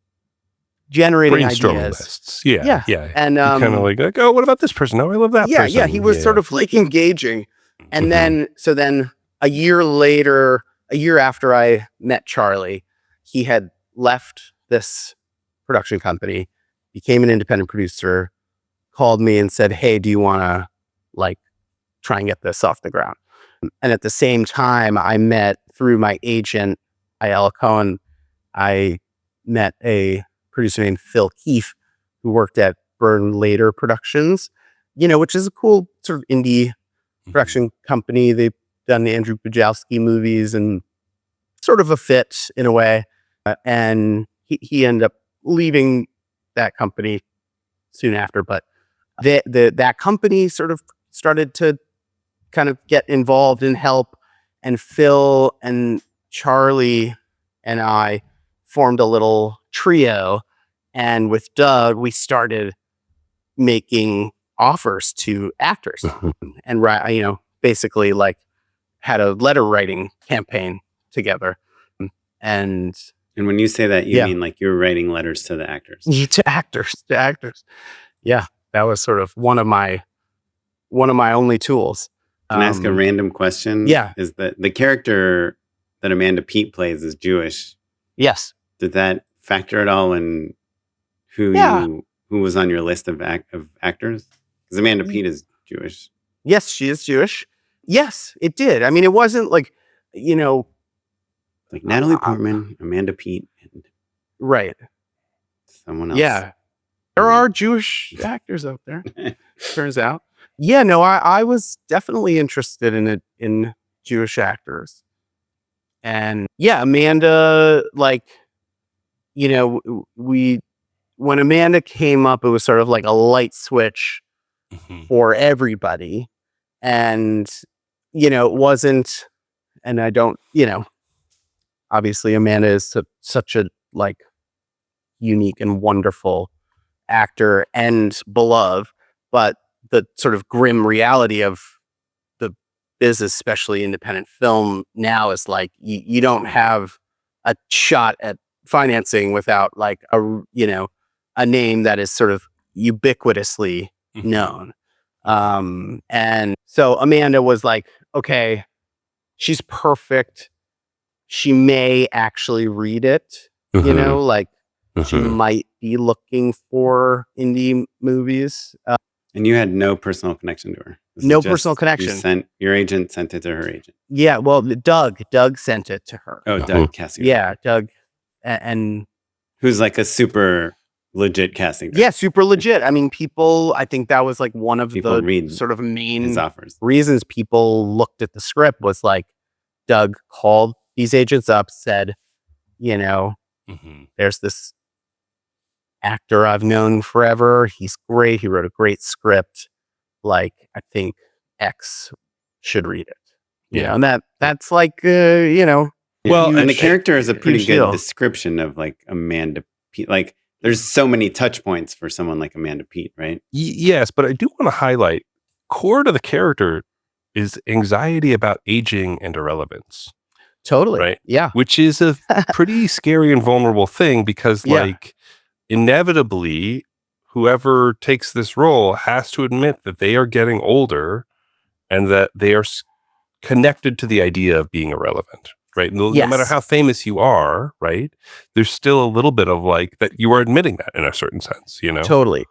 generating ideas. Lists. Yeah. And kind of like, oh, what about this person? Oh, I love that person. Yeah. He was sort of like engaging. And then a year after I met Charlie, he had left this production company, became an independent producer, called me and said, hey, do you want to like try and get this off the ground? And at the same time, I met through my agent, Ayala Cohen, I met a producer named Phil Keefe, who worked at Burn Later Productions, which is a cool sort of indie production company. They've done the Andrew Bujalski movies and sort of a fit in a way. And he ended up leaving that company soon after. But that company sort of started to kind of get involved and help. And Phil and Charlie and I formed a little trio. And with Doug, we started making offers to actors and, basically like had a letter writing campaign together. And when you say that, you mean like you're writing letters to the actors? To actors. Yeah. That was sort of one of my only tools. Can I ask a random question? Yeah. Is that the character that Amanda Peet plays is Jewish? Yes. Did that factor at all in who was on your list of actors? Because Amanda Peet is Jewish. Yes, she is Jewish. Yes, it did. I mean, it wasn't like, like Natalie Portman, Amanda Peet, and right. Someone else. Yeah. There are Jewish actors out there, turns out. Yeah, no, I was definitely interested in Jewish actors. And yeah, Amanda, like, when Amanda came up, it was sort of like a light switch for everybody. And, it wasn't, and I don't, obviously Amanda is such a like unique and wonderful actor and beloved, but the sort of grim reality of the business, especially independent film now, is like you don't have a shot at financing without like a name that is sort of ubiquitously known. And so Amanda was like, okay, she's perfect. She may actually read it, like she might be looking for indie movies. And you had no personal connection to her. No personal connection. Your agent sent it to her agent. Yeah, well, Doug sent it to her. Oh, Doug casting. Yeah, Doug, and who's like a super legit casting director. Yeah, super legit. I mean, I think that was like one of People the sort of main his offers. reasons people looked at the script was like, Doug called these agents up, said, there's this actor I've known forever. He's great. He wrote a great script. Like, I think X should read it. Yeah. And that's like, Well, and the character is a pretty huge good deal. description of like Amanda Peet. Like, there's so many touch points for someone like Amanda Peet, right? Yes, but I do want to highlight core to the character is anxiety about aging and irrelevance. Totally. Right. Yeah. Which is a pretty scary and vulnerable thing because like inevitably whoever takes this role has to admit that they are getting older and that they are connected to the idea of being irrelevant. Right. No matter how famous you are, right, there's still a little bit of like that you are admitting that in a certain sense, Totally.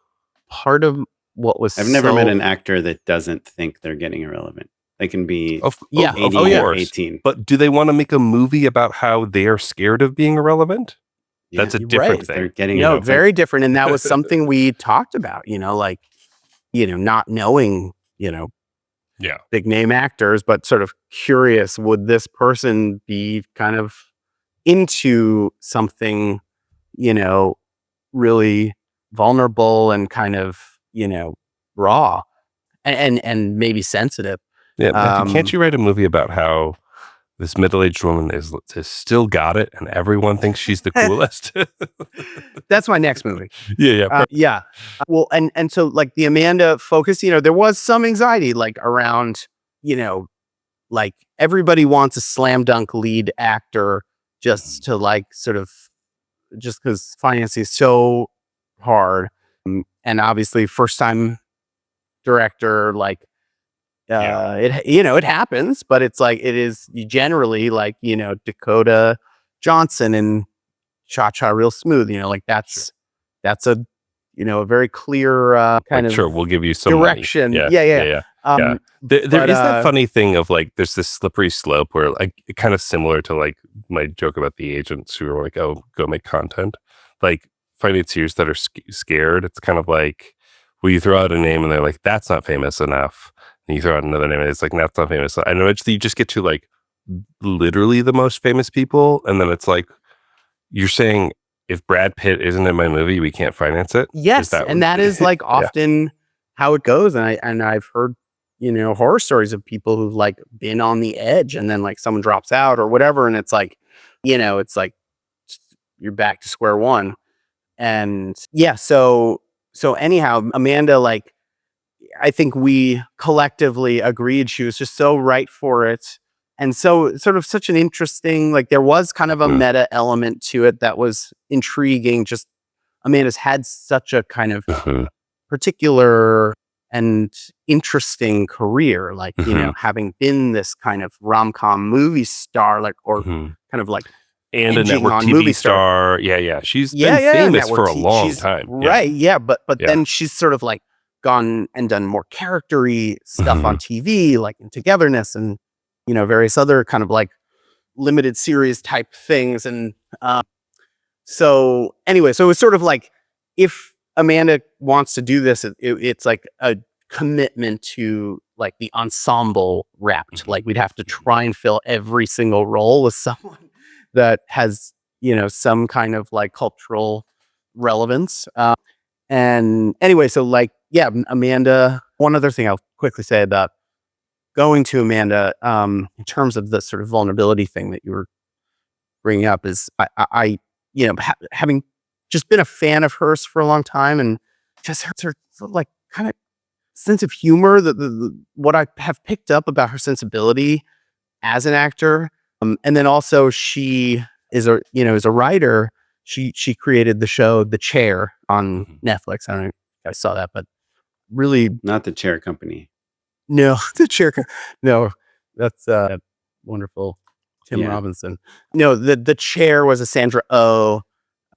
Part of what was I've never met an actor that doesn't think they're getting irrelevant. They can be 80 or 18. But do they want to make a movie about how they are scared of being irrelevant? Yeah, that's a different thing. They're getting very different. And that was something we talked about, not knowing, big name actors, but sort of curious, would this person be kind of into something, really vulnerable and kind of, raw and maybe sensitive. Yeah, Matthew, can't you write a movie about how this middle-aged woman is still got it and everyone thinks she's the coolest? That's my next movie. Yeah. Well, and so like the Amanda focus, there was some anxiety like around, like everybody wants a slam dunk lead actor just to like sort of just because financing is so hard. And obviously first time director, like it happens, but it's like it is generally like Dakota Johnson and Cha Cha Real Smooth, like that's a a very clear kind of we'll give you some direction. Money. Yeah. There is that funny thing of like there's this slippery slope where like kind of similar to like my joke about the agents who are like, oh, go make content, like financiers that are scared. It's kind of like, well, you throw out a name and they're like, that's not famous enough. And you throw out another name and it's like, that's not famous. And eventually you just get to like literally the most famous people. And then it's like, you're saying if Brad Pitt isn't in my movie, we can't finance it. Yes. That is like often how it goes. And I've heard, horror stories of people who've like been on the edge and then like someone drops out or whatever. And it's like, it's like you're back to square one. And so anyhow, Amanda, like, I think we collectively agreed she was just so right for it. And so sort of such an interesting, like there was kind of a meta element to it that was intriguing. Just Amanda's had such a kind of particular and interesting career, like, having been this kind of rom-com movie star, like, or kind of like, and a network TV star. Yeah. She's been famous for a long time. Right. Yeah. But then she's sort of like gone and done more character-y stuff on TV, like in Togetherness and, various other kind of like limited series type things. And so anyway, so it was sort of like, if Amanda wants to do this, it's like a commitment to like the ensemble wrapped. Like we'd have to try and fill every single role with someone that has, some kind of like cultural relevance. And anyway, so like, Amanda, one other thing I'll quickly say about going to Amanda, in terms of the sort of vulnerability thing that you were bringing up is I having just been a fan of hers for a long time and just her like kind of sense of humor, what I have picked up about her sensibility as an actor. And then also she is is a writer. She created the show The Chair on Netflix. I don't know if I saw that, but really Not the chair company. no, The Chair. No, that's wonderful Tim Yeah. Robinson. No, the Chair was a Sandra Oh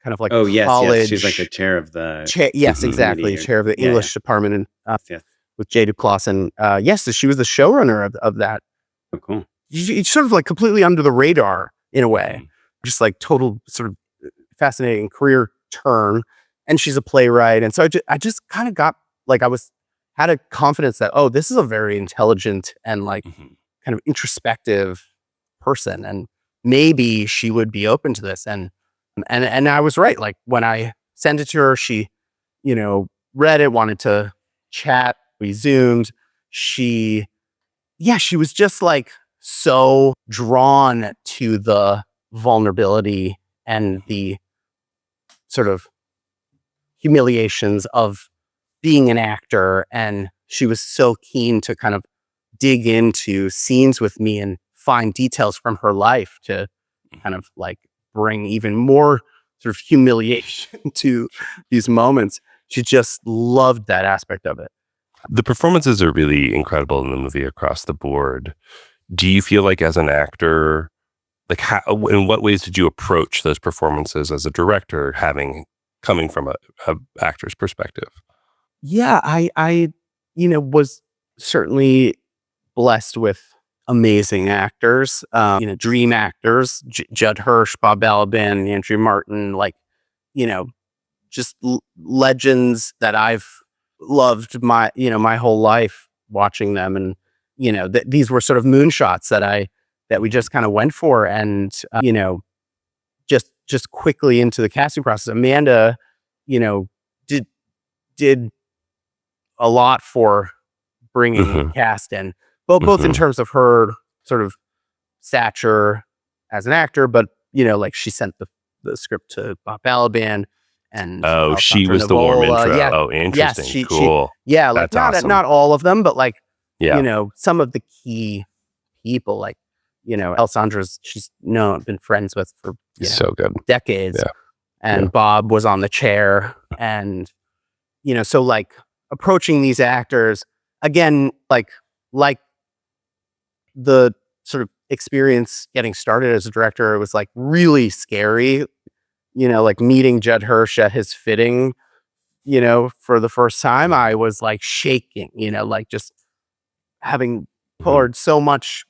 kind of like Oh, yes, college. yes. She's like the chair of the Yes, Mhm. exactly. committee or- Chair of the Yeah, English department in, yes. with Jay Duplass. And yes, she was the showrunner of that. Oh, cool. It's sort of like completely under the radar in a way, Mhm. just like total sort of fascinating career turn. And she's a playwright. And so I just kind of got like, had a confidence that, oh, this is a very intelligent and like Mhm. kind of introspective person. And maybe she would be open to this. And I was right. Like when I sent it to her, she, read it, wanted to chat. We Zoomed. She was just like so drawn to the vulnerability and the sort of humiliations of being an actor. And she was so keen to kind of dig into scenes with me and find details from her life to kind of like bring even more sort of humiliation to these moments. She just loved that aspect of it. The performances are really incredible in the movie across the board. Do you feel like as an actor, like in what ways did you approach those performances as a director, coming from a actor's perspective? Yeah, I was certainly blessed with amazing actors, dream actors, Judd Hirsch, Bob Balaban, Andrew Martin, like, just legends that I've loved my whole life watching them. And, these were sort of moonshots that we just kind of went for. And, just quickly into the casting process, Amanda, did a lot for bringing Mhm. cast in, both in Mhm. terms of her sort of stature as an actor, but like she sent the script to Bob Balaban and Oh, she Alessandro was the warm Nivola. intro. Yeah, Oh, yes, interesting. Cool. like That's awesome. not all of them, but like Yeah. some of the key people, like Alessandro's she's been friends with for So good. decades, Yeah. and Yeah. Bob was on The Chair, and so like approaching these actors again, like the sort of experience getting started as a director, it was like really scary, like meeting Judd Hirsch at his fitting, for the first time. I was like shaking, like just having poured so much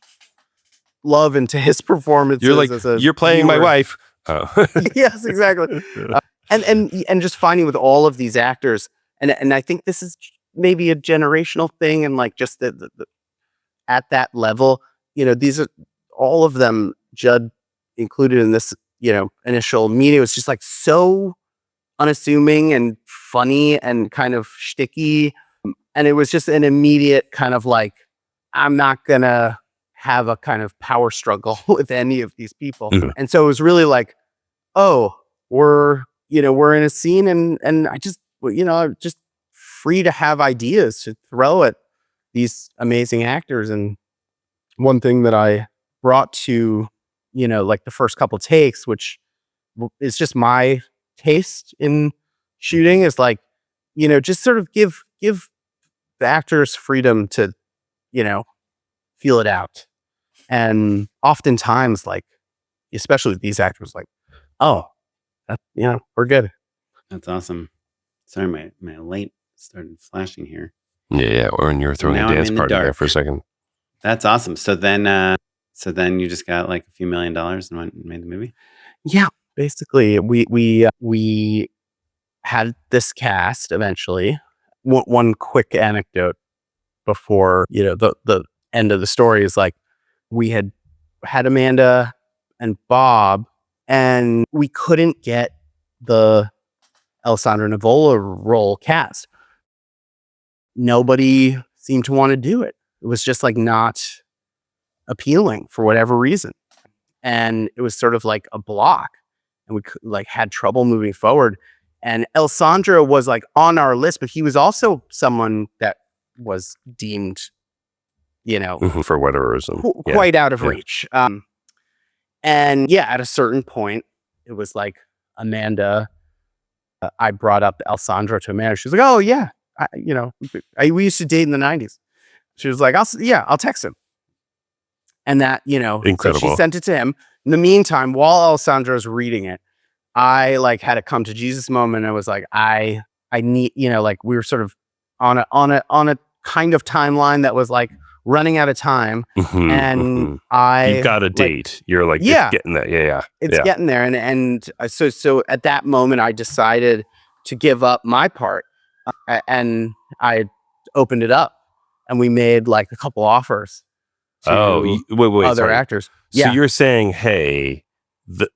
love into his performances. You're like, as a you're playing my viewer. wife. Oh. Yes, exactly. And just finding with all of these actors, and I think this is maybe a generational thing, and like just the at that level, these are all of them, Judd included in this, initial meeting, was just like so unassuming and funny and kind of shticky. And it was just an immediate kind of like, I'm not gonna have a kind of power struggle with any of these people. Mhm. And so it was really like, oh, we're in a scene, and I just, I'm just free to have ideas to throw at these amazing actors. And one thing that I brought to, like the first couple takes, which is just my taste in shooting, is like, just sort of give the actors freedom to, feel it out. And oftentimes, like, especially with these actors, like, oh, we're good. That's awesome. Sorry, my light started flashing here. Yeah. Or when you were throwing Now a I'm dance in the party there dark. for a second. That's awesome. So then you just got like a few $1 million and went and made the movie? Yeah, basically, we had this cast eventually. One quick anecdote before the end of the story is like, we had Amanda and Bob, and we couldn't get the Alessandro Nivola role cast. Nobody seemed to want to do it. It was just like not appealing for whatever reason, and it was sort of like a block, and we like had trouble moving forward. And Alessandro was like on our list, but he was also someone that was deemed, For whatever reason. quite out of reach. And yeah, at a certain point, it was like Amanda, I brought up Alessandro to Amanda. She was like, oh yeah, we used to date in the 90s. She was like, I'll text him. And that, Incredible. So she sent it to him. In the meantime, while Alessandro's reading it, I like had a come to Jesus moment. I was like, I need, like we were sort of on a kind of timeline that was like running out of time. And you've got a date. Like, you're like, it's getting that. Yeah. It's getting there. And so at that moment, I decided to give up my part and I opened it up and we made like a couple offers. Wait, other sorry. actors. So you're saying, hey,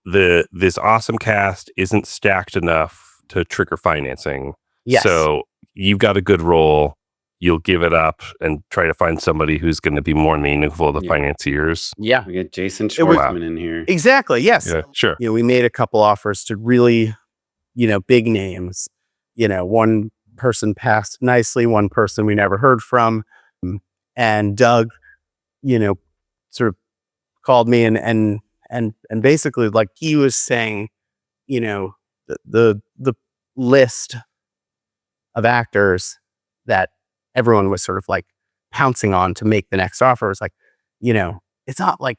this awesome cast isn't stacked enough to trigger financing. Yes. So you've got a good role. You'll give it up and try to find somebody who's going to be more meaningful to financiers. Yeah. We get Jason Schwartzman in here. Exactly. Yes. Yeah, sure. We made a couple offers to really, big names. One person passed nicely, one person we never heard from. And Doug, sort of called me and basically like he was saying, the list of actors that everyone was sort of like pouncing on to make the next offer was like, it's not like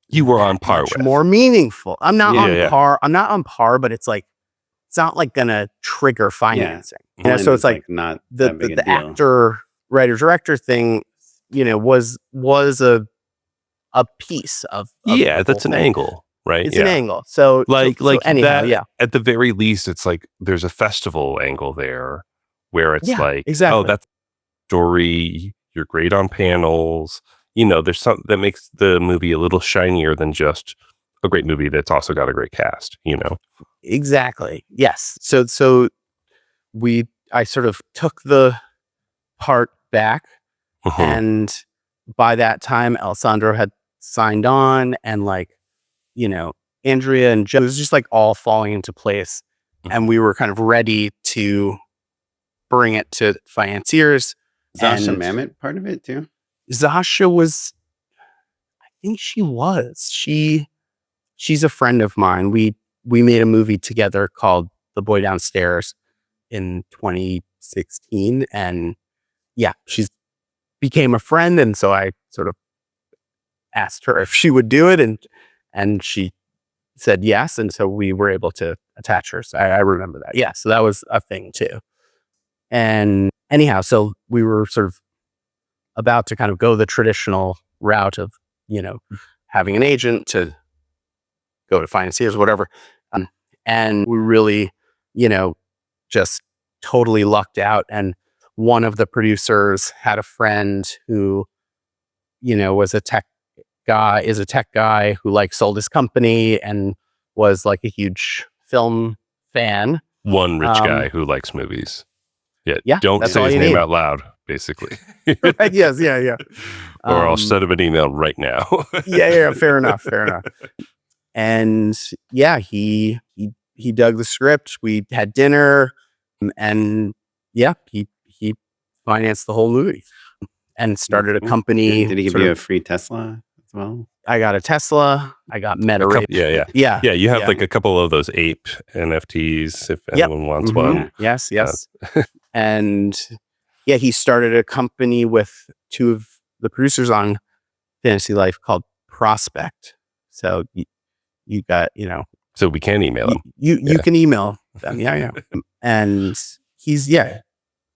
you were on par much with more meaningful. I'm not on par. I'm not on par, but it's like it's not like gonna trigger financing. So it's like not the actor, writer, director thing, was a piece of that's an angle, right? It's an angle. So anyhow, that, at the very least, it's like there's a festival angle there where it's like, exactly. Oh, that's story. You're great on panels. There's something that makes the movie a little shinier than just a great movie that's also got a great cast. Exactly. Yes. So I sort of took the part back, and by that time, Alessandro had signed on, and like, Andrea and Joe, it was just like all falling into place, and we were kind of ready to bring it to financiers. Zasha Mamet part of it too? Zasha was, I think she was. She's a friend of mine. We made a movie together called The Boy Downstairs in 2016, and she's became a friend, and so I sort of asked her if she would do it, and she said yes, and so we were able to attach her. So I remember that. Yeah, so that was a thing too. And anyhow, so we were sort of about to kind of go the traditional route of, having an agent to go to financiers, whatever. And we really, just totally lucked out. And one of the producers had a friend who, was is a tech guy who like sold his company and was like a huge film fan. One rich guy who likes movies. Yeah. Don't say his name out loud, basically. Right, yes. Yeah. Or I'll send him an email right now. Yeah. Fair enough. And he dug the script. We had dinner, and he financed the whole movie and started a company. Did he give you a free Tesla as well? I got a Tesla. I got Meta. Yeah. You have like a couple of those ape NFTs if anyone wants one. Yes. And he started a company with two of the producers on Fantasy Life called Prospect. So you got, so we can email him. You can email them. Yeah. And he's,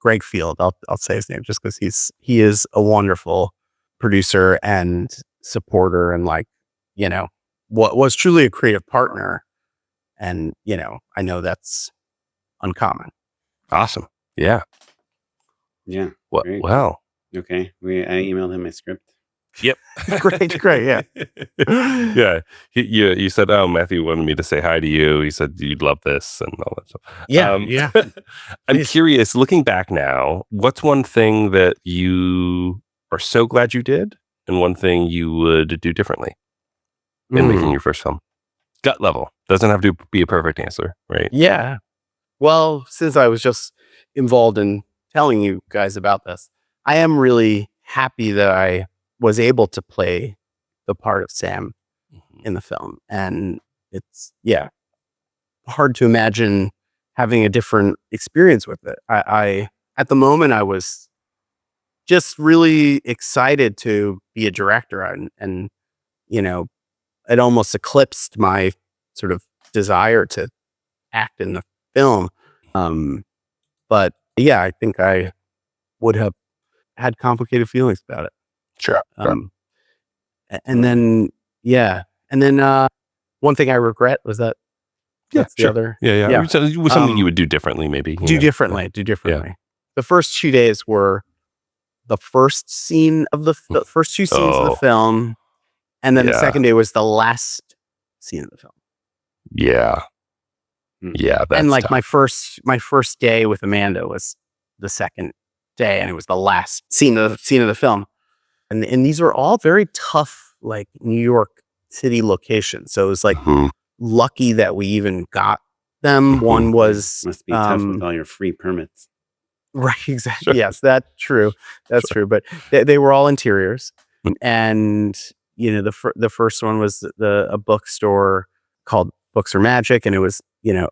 Greg Field. I'll say his name just because he is a wonderful producer and supporter, and like, what was truly a creative partner. And, I know that's uncommon. Awesome. Yeah. Well. Okay. I emailed him my script. Yep. Great. Yeah. Yeah. You said, oh, Matthew wanted me to say hi to you. He said, you'd love this and all that stuff. Yeah. I'm curious, looking back now, what's one thing that you are so glad you did and one thing you would do differently in making your first film? Gut level. Doesn't have to be a perfect answer, right? Yeah. Well, since I was just involved in telling you guys about this, I am really happy that I was able to play the part of Sam in the film. And it's, hard to imagine having a different experience with it. I at the moment, I was just really excited to be a director, and it almost eclipsed my sort of desire to act in the film. But yeah, I think I would have had complicated feelings about it. Sure. And then, one thing I regret was that that's the other. Yeah. So it was something you would do differently, maybe. Do differently. The first 2 days were the first scene of the first two scenes of the film, and then the second day was the last scene of the film. Yeah. Yeah. That's and like tough. my first day with Amanda was the second day, and it was the last scene of the film. And these are all very tough, like New York City locations. So it was like lucky that we even got them. One was must be tough with all your free permits. Right, exactly. Sure. Yes, that's true. That's true. But they were all interiors, and the first one was a bookstore called Books Are Magic, and it was a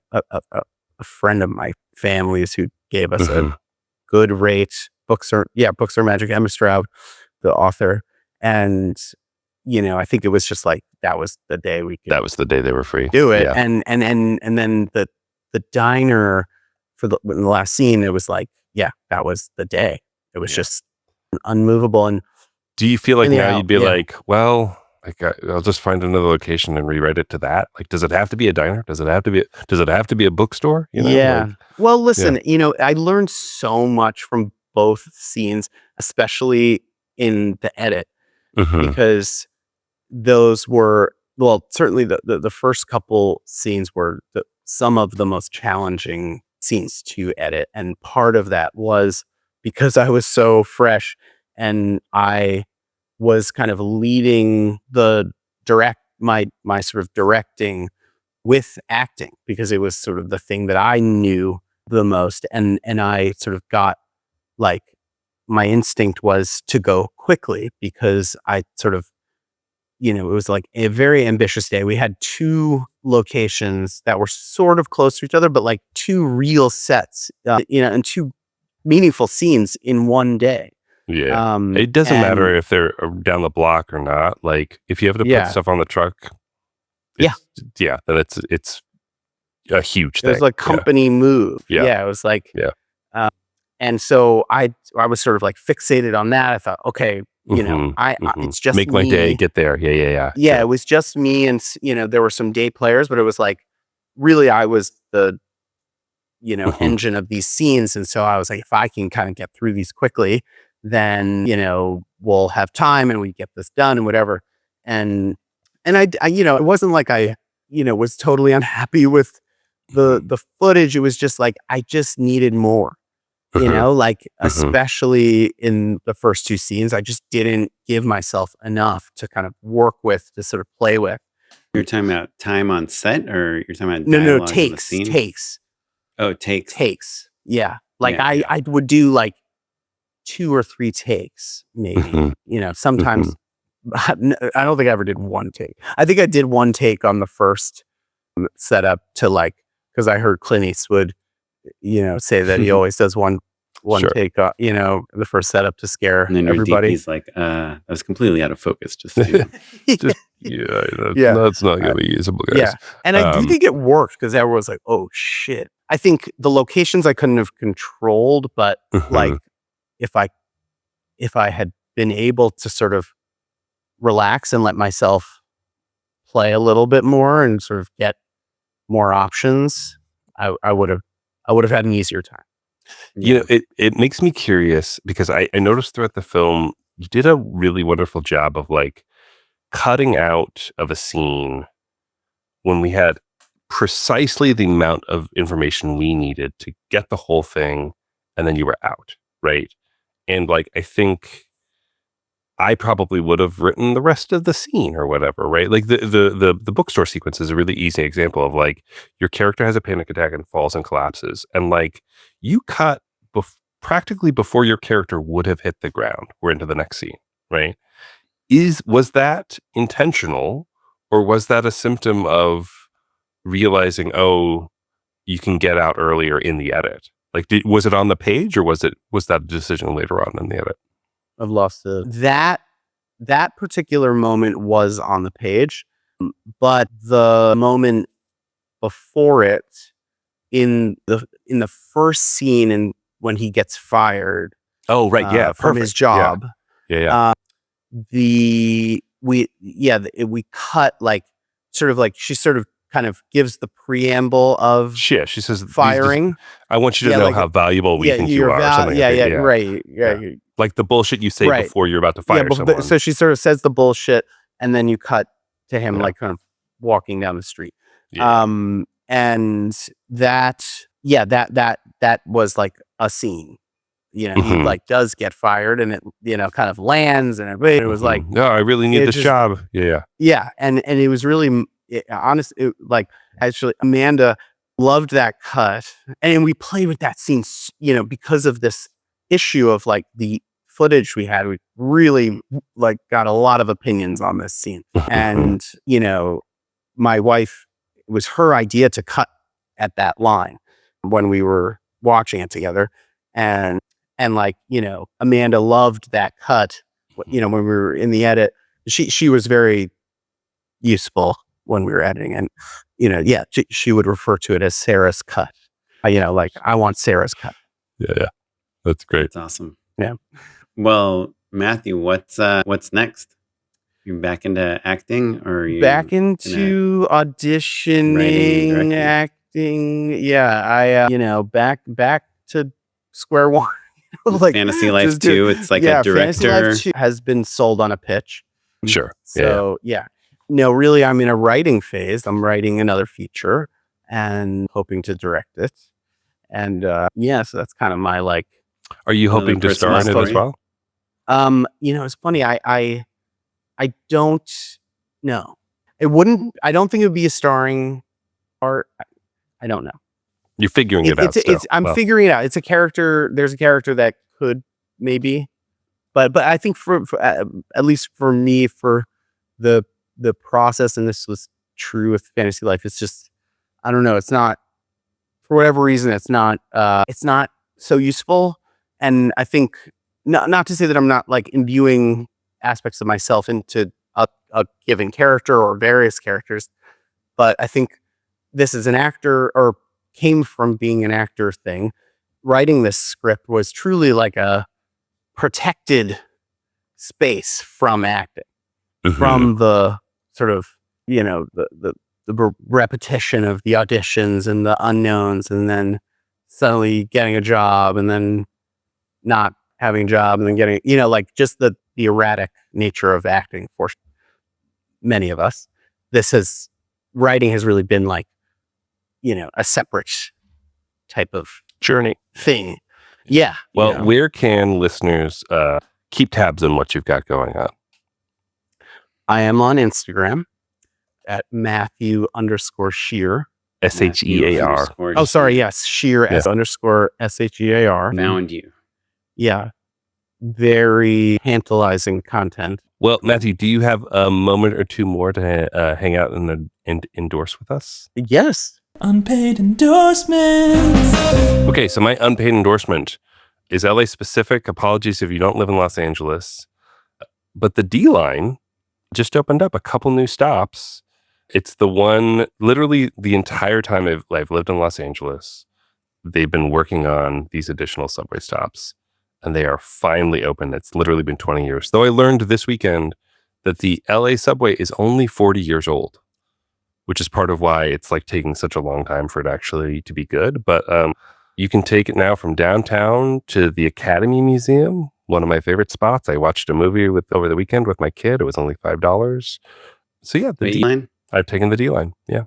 friend of my family's who gave us a good rate. Books Are Magic. Emma Stroud, the author, and I think it was just like that was the day we could. That was the day they were free. Do it, yeah. and then the diner in the last scene. It was like, that was the day. It was just unmovable. And do you feel like now you'd be like, well, like I'll just find another location and rewrite it to that? Like, does it have to be a diner? Does it have to be a bookstore? Yeah. Well, listen, I learned so much from both scenes, especially in the edit, because those were, certainly the first couple scenes were some of the most challenging scenes to edit. And part of that was because I was so fresh and I was kind of leading my sort of directing with acting, because it was sort of the thing that I knew the most. And I sort of got like, my instinct was to go quickly, because I sort of, it was like a very ambitious day. We had 2 locations that were sort of close to each other, but like 2 real sets, and 2 meaningful scenes in one day. Yeah. It doesn't matter if they're down the block or not. Like if you have to put stuff on the truck, then it's a huge thing. It was like company move. Yeah. It was like, and so I was sort of like fixated on that. I thought, okay, it's just make my day, get there. Yeah. It was just me, and there were some day players, but it was like really I was the engine of these scenes. And so I was like, if I can kind of get through these quickly, then we'll have time and we get this done and whatever. And I it wasn't like I was totally unhappy with the footage. It was just like I just needed more. Especially in the first 2 scenes, I just didn't give myself enough to kind of work with, to sort of play with. You're talking about time on set, or you're talking about no takes. Oh, takes. Takes. Yeah. Like I would do like 2 or 3 takes, maybe. Sometimes I don't think I ever did 1 take. I think I did 1 take on the first setup because I heard Clint Eastwood say that he always does one take, the first setup to scare and then everybody. He's like, I was completely out of focus. Just, so you know. That's not going to be usable, guys. Yeah, and I do think it worked, because everyone's like, oh shit. I think the locations I couldn't have controlled, but like if I had been able to sort of relax and let myself play a little bit more and sort of get more options, I would have had an easier time. It makes me curious, because I noticed throughout the film, you did a really wonderful job of like cutting out of a scene when we had precisely the amount of information we needed to get the whole thing, and then you were out, right? And like, I think I probably would have written the rest of the scene or whatever, right? Like the bookstore sequence is a really easy example of like your character has a panic attack and falls and collapses, and like you cut practically before your character would have hit the ground. We're into the next scene, right? Was that intentional, or was that a symptom of realizing, oh, you can get out earlier in the edit? Like, was it on the page, or was that a decision later on in the edit? I've lost it. That particular moment was on the page, but the moment before it, in the first scene, and when he gets fired, Oh, right, yeah, from his job, yeah. we cut like sort of like she sort of kind of gives the preamble of She says firing. I want you to know like, how valuable we think you are. Or something right. Like the bullshit you say Right. before you're about to fire someone. So she sort of says the bullshit, and then you cut to him Yeah. like kind of walking down the street. Yeah. And that was like a scene. You know, he Mhm. like does get fired, and it, you know, kind of lands, and it was like, no, I really need it this just- job. Yeah. yeah, and it was really like actually Amanda loved that cut, and we played with that scene, you know, because of this issue of like the footage we had. We really like got a lot of opinions on this scene, and you know, my wife, it was her idea to cut at that line when we were watching it together, and like, you know, Amanda loved that cut. You know, when we were in the edit, she was very useful when we were editing, and you know, yeah, she would refer to it as Sarah's cut. You know, like, I want Sarah's cut. Yeah. That's great. That's awesome. Yeah. Well, Matthew, what's next? You back into acting, or are you Back into writing, auditioning, directing? acting? Yeah, I you know, back to square one. Like Fantasy Life just do- 2? It's like yeah, a Fantasy director. Life 2 has been sold on a pitch. Sure. So yeah. No, really, I'm in a writing phase. I'm writing another feature and hoping to direct it. And so that's kind of my like. Are you Another hoping to star in it personal as well? You know, it's funny. I don't know. It wouldn't. I don't think it would be a starring part. I don't know. You're figuring it out. I'm figuring it out. It's a character. There's a character that could maybe, but I think for at least for me, for the process, and this was true with Fantasy Life, it's just, I don't know. It's not, for whatever reason, it's not so useful. And I think not to say that I'm not like imbuing aspects of myself into a given character or various characters, but I think this is an actor, or came from being an actor thing. Writing this script was truly like a protected space from acting, from the sort of, you know, the repetition of the auditions and the unknowns, and then suddenly getting a job, and then not having a job, and then getting, you know, like just the erratic nature of acting for many of us. Writing has really been like, you know, a separate type of journey thing. Yeah. Well, you know. where can listeners keep tabs on what you've got going on? I am on Instagram at Matthew_Shear. SHEAR. Oh, sorry. Yes. Shear _SHEAR. Found you. Yeah. Very tantalizing content. Well, Matthew, do you have a moment or two more to hang out and endorse with us? Yes. Unpaid endorsements. Okay, so my unpaid endorsement is LA specific. Apologies if you don't live in Los Angeles. But the D-Line just opened up a couple new stops. It's the one, literally the entire time I've lived in Los Angeles, they've been working on these additional subway stops, and they are finally open. It's literally been 20 years. Though I learned this weekend that the LA subway is only 40 years old, which is part of why it's like taking such a long time for it actually to be good. But you can take it now from downtown to the Academy Museum, one of my favorite spots. I watched a movie over the weekend with my kid. It was only $5. So yeah, the D-Line? I've taken the D-Line. Yeah.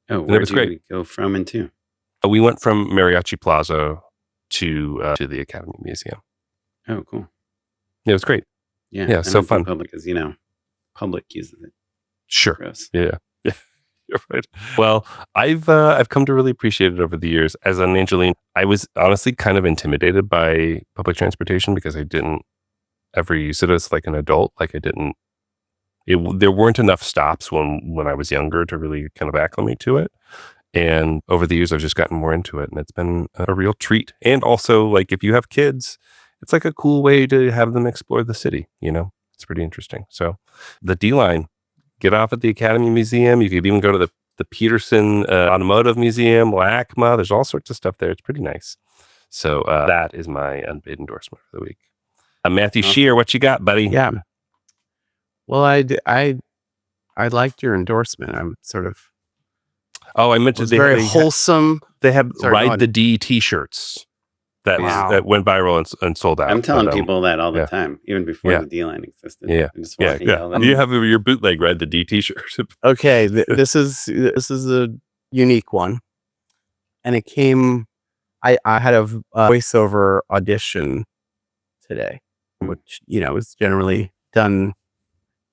Oh, it where was did great. we go from and to? We went from Mariachi Plaza to the Academy Museum. Oh, cool. It was great. Yeah. Yeah, and so I think fun. Public is, public uses it. Sure. Gross. Yeah. Yeah. You're right. Well, I've come to really appreciate it over the years. As an Angeline, I was honestly kind of intimidated by public transportation because I didn't ever use it as like an adult. Like there weren't enough stops when I was younger to really kind of acclimate to it. And over the years, I've just gotten more into it, and it's been a real treat. And also, like, if you have kids, it's like a cool way to have them explore the city. It's pretty interesting. So the D-line, get off at the Academy Museum. You could even go to the Peterson Automotive Museum, LACMA. There's all sorts of stuff there. It's pretty nice. So that is my unpaid endorsement for the week. Matthew Shear, what you got, buddy? Yeah. Well, I liked your endorsement. I'm sort of Oh, I mentioned was very wholesome. They have Sorry, go Ride on. the D T-shirts that Wow. that went viral and sold out. I'm telling But, people that all the yeah. time, even before Yeah. the D-line existed. Yeah. I just Yeah, want to yell that. you have your bootleg Ride the D T-shirt. Okay, this is a unique one, and it came. I had a voiceover audition today, which is generally done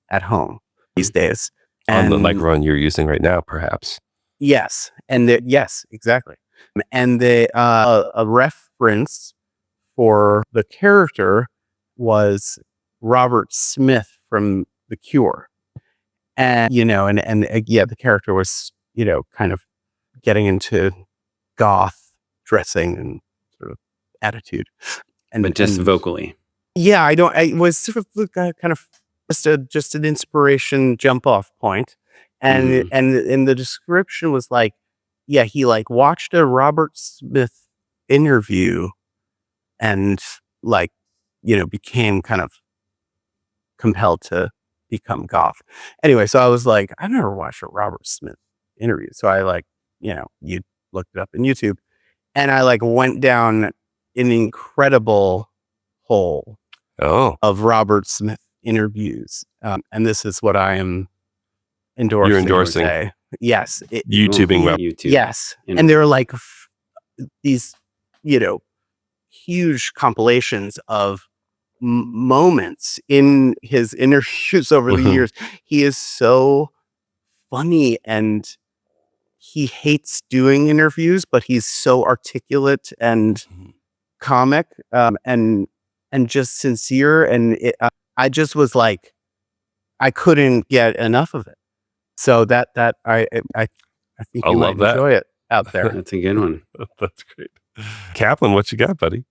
at home these days. On the And microphone you're using right now, perhaps. yes, and yes, exactly. And a reference for the character was Robert Smith from The Cure, and the character was kind of getting into goth dressing and sort of attitude, But just vocally. yeah, I was sort of kind of just an inspiration jump off point. And and the description was like, yeah, he like watched a Robert Smith interview and like, became kind of compelled to become goth. Anyway, so I was like, I've never watched a Robert Smith interview. So I you looked it up in YouTube, and I like went down an incredible hole of Robert Smith interviews. And this is what I am endorsing. You're endorsing. today. Yes. YouTubing well. YouTube. Yes. And there are like these, huge compilations of moments in his interviews over the years. He is so funny, and he hates doing interviews, but he's so articulate and comic, and just sincere. And I just was like, I couldn't get enough of it. So that I think I you love might that. enjoy it out there. That's a good one. That's great. Kaplan, what you got, buddy?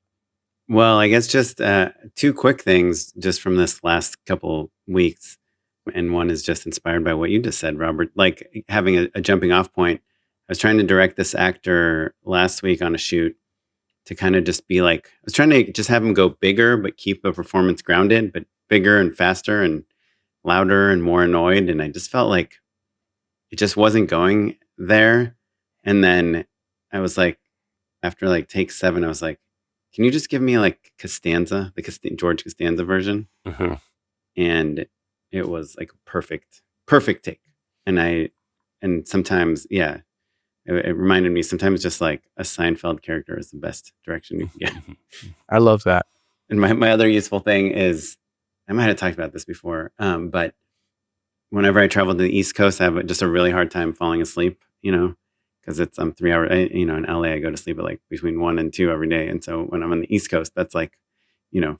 Well, I guess just two quick things just from this last couple weeks. And one is just inspired by what you just said, Robert, like having a jumping off point. I was trying to direct this actor last week on a shoot to kind of just be like, I was trying to just have him go bigger, but keep the performance grounded, but bigger and faster and louder and more annoyed. And I just felt like it just wasn't going there. And then I was like, after like take 7, I was like, can you just give me like Costanza, the George Costanza version? And it was like perfect take. And sometimes, yeah, it reminded me sometimes just like a Seinfeld character is the best direction you can get. I love that. And my other useful thing is, I might have talked about this before, but whenever I travel to the East Coast, I have just a really hard time falling asleep, because I'm 3 hours, in LA, I go to sleep at like between 1 and 2 every day. And so when I'm on the East Coast, that's like,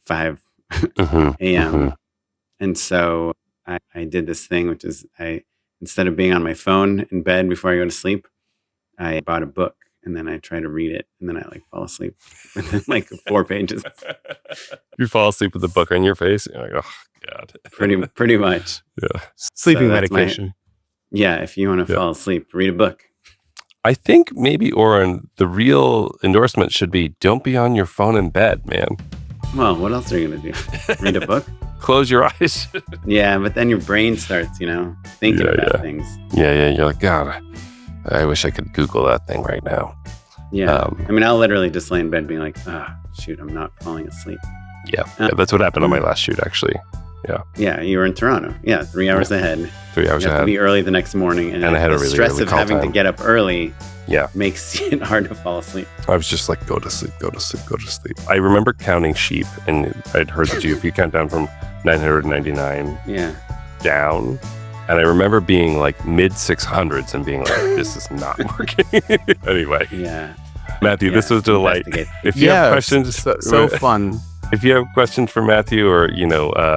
5 a.m. And so I did this thing, which is instead of being on my phone in bed before I go to sleep, I bought a book and then I try to read it and then I like fall asleep within like 4 pages. You fall asleep with the book on your face. You're like, oh God. Pretty much. Yeah. Sleeping that's medication. Yeah. If you want to fall asleep, read a book. I think maybe, Oren, the real endorsement should be don't be on your phone in bed, man. Well, what else are you going to do? Read a book? Close your eyes. Yeah, but then your brain starts, thinking about things. Yeah. You're like, God, I wish I could Google that thing right now. Yeah. I'll literally just lay in bed being like, shoot, I'm not falling asleep. Yeah. That's what happened on my last shoot, actually. Yeah, you were in Toronto. Yeah, 3 hours ahead. 3 hours You have to ahead. be early the next morning. And I had a the really stress early of call having time. to get up early Yeah. makes it hard to fall asleep. I was just like, go to sleep, go to sleep, go to sleep. I remember counting sheep, and I'd heard that if you count down from 999 Yeah. down, and I remember being like mid 600s and being like, this is not working. Anyway, Yeah. Matthew, this was a delight. Investigate. If you have questions, so fun. if you have questions for Matthew, or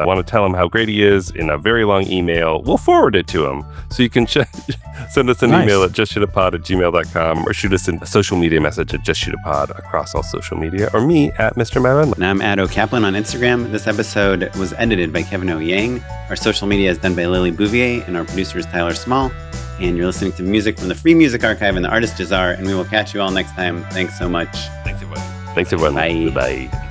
want to tell him how great he is in a very long email, we'll forward it to him. So you can send us an email at justshootapod@gmail.com, or shoot us a social media message at justshootapod across all social media, or me at Mr. Matt Unley. And I'm at O'Kaplan on Instagram. This episode was edited by Kevin O. Yang. Our social media is done by Lily Bouvier, and our producer is Tyler Small. And you're listening to music from the Free Music Archive and the Artist Jazar, and we will catch you all next time. Thanks so much. Thanks, everyone. Bye. Bye.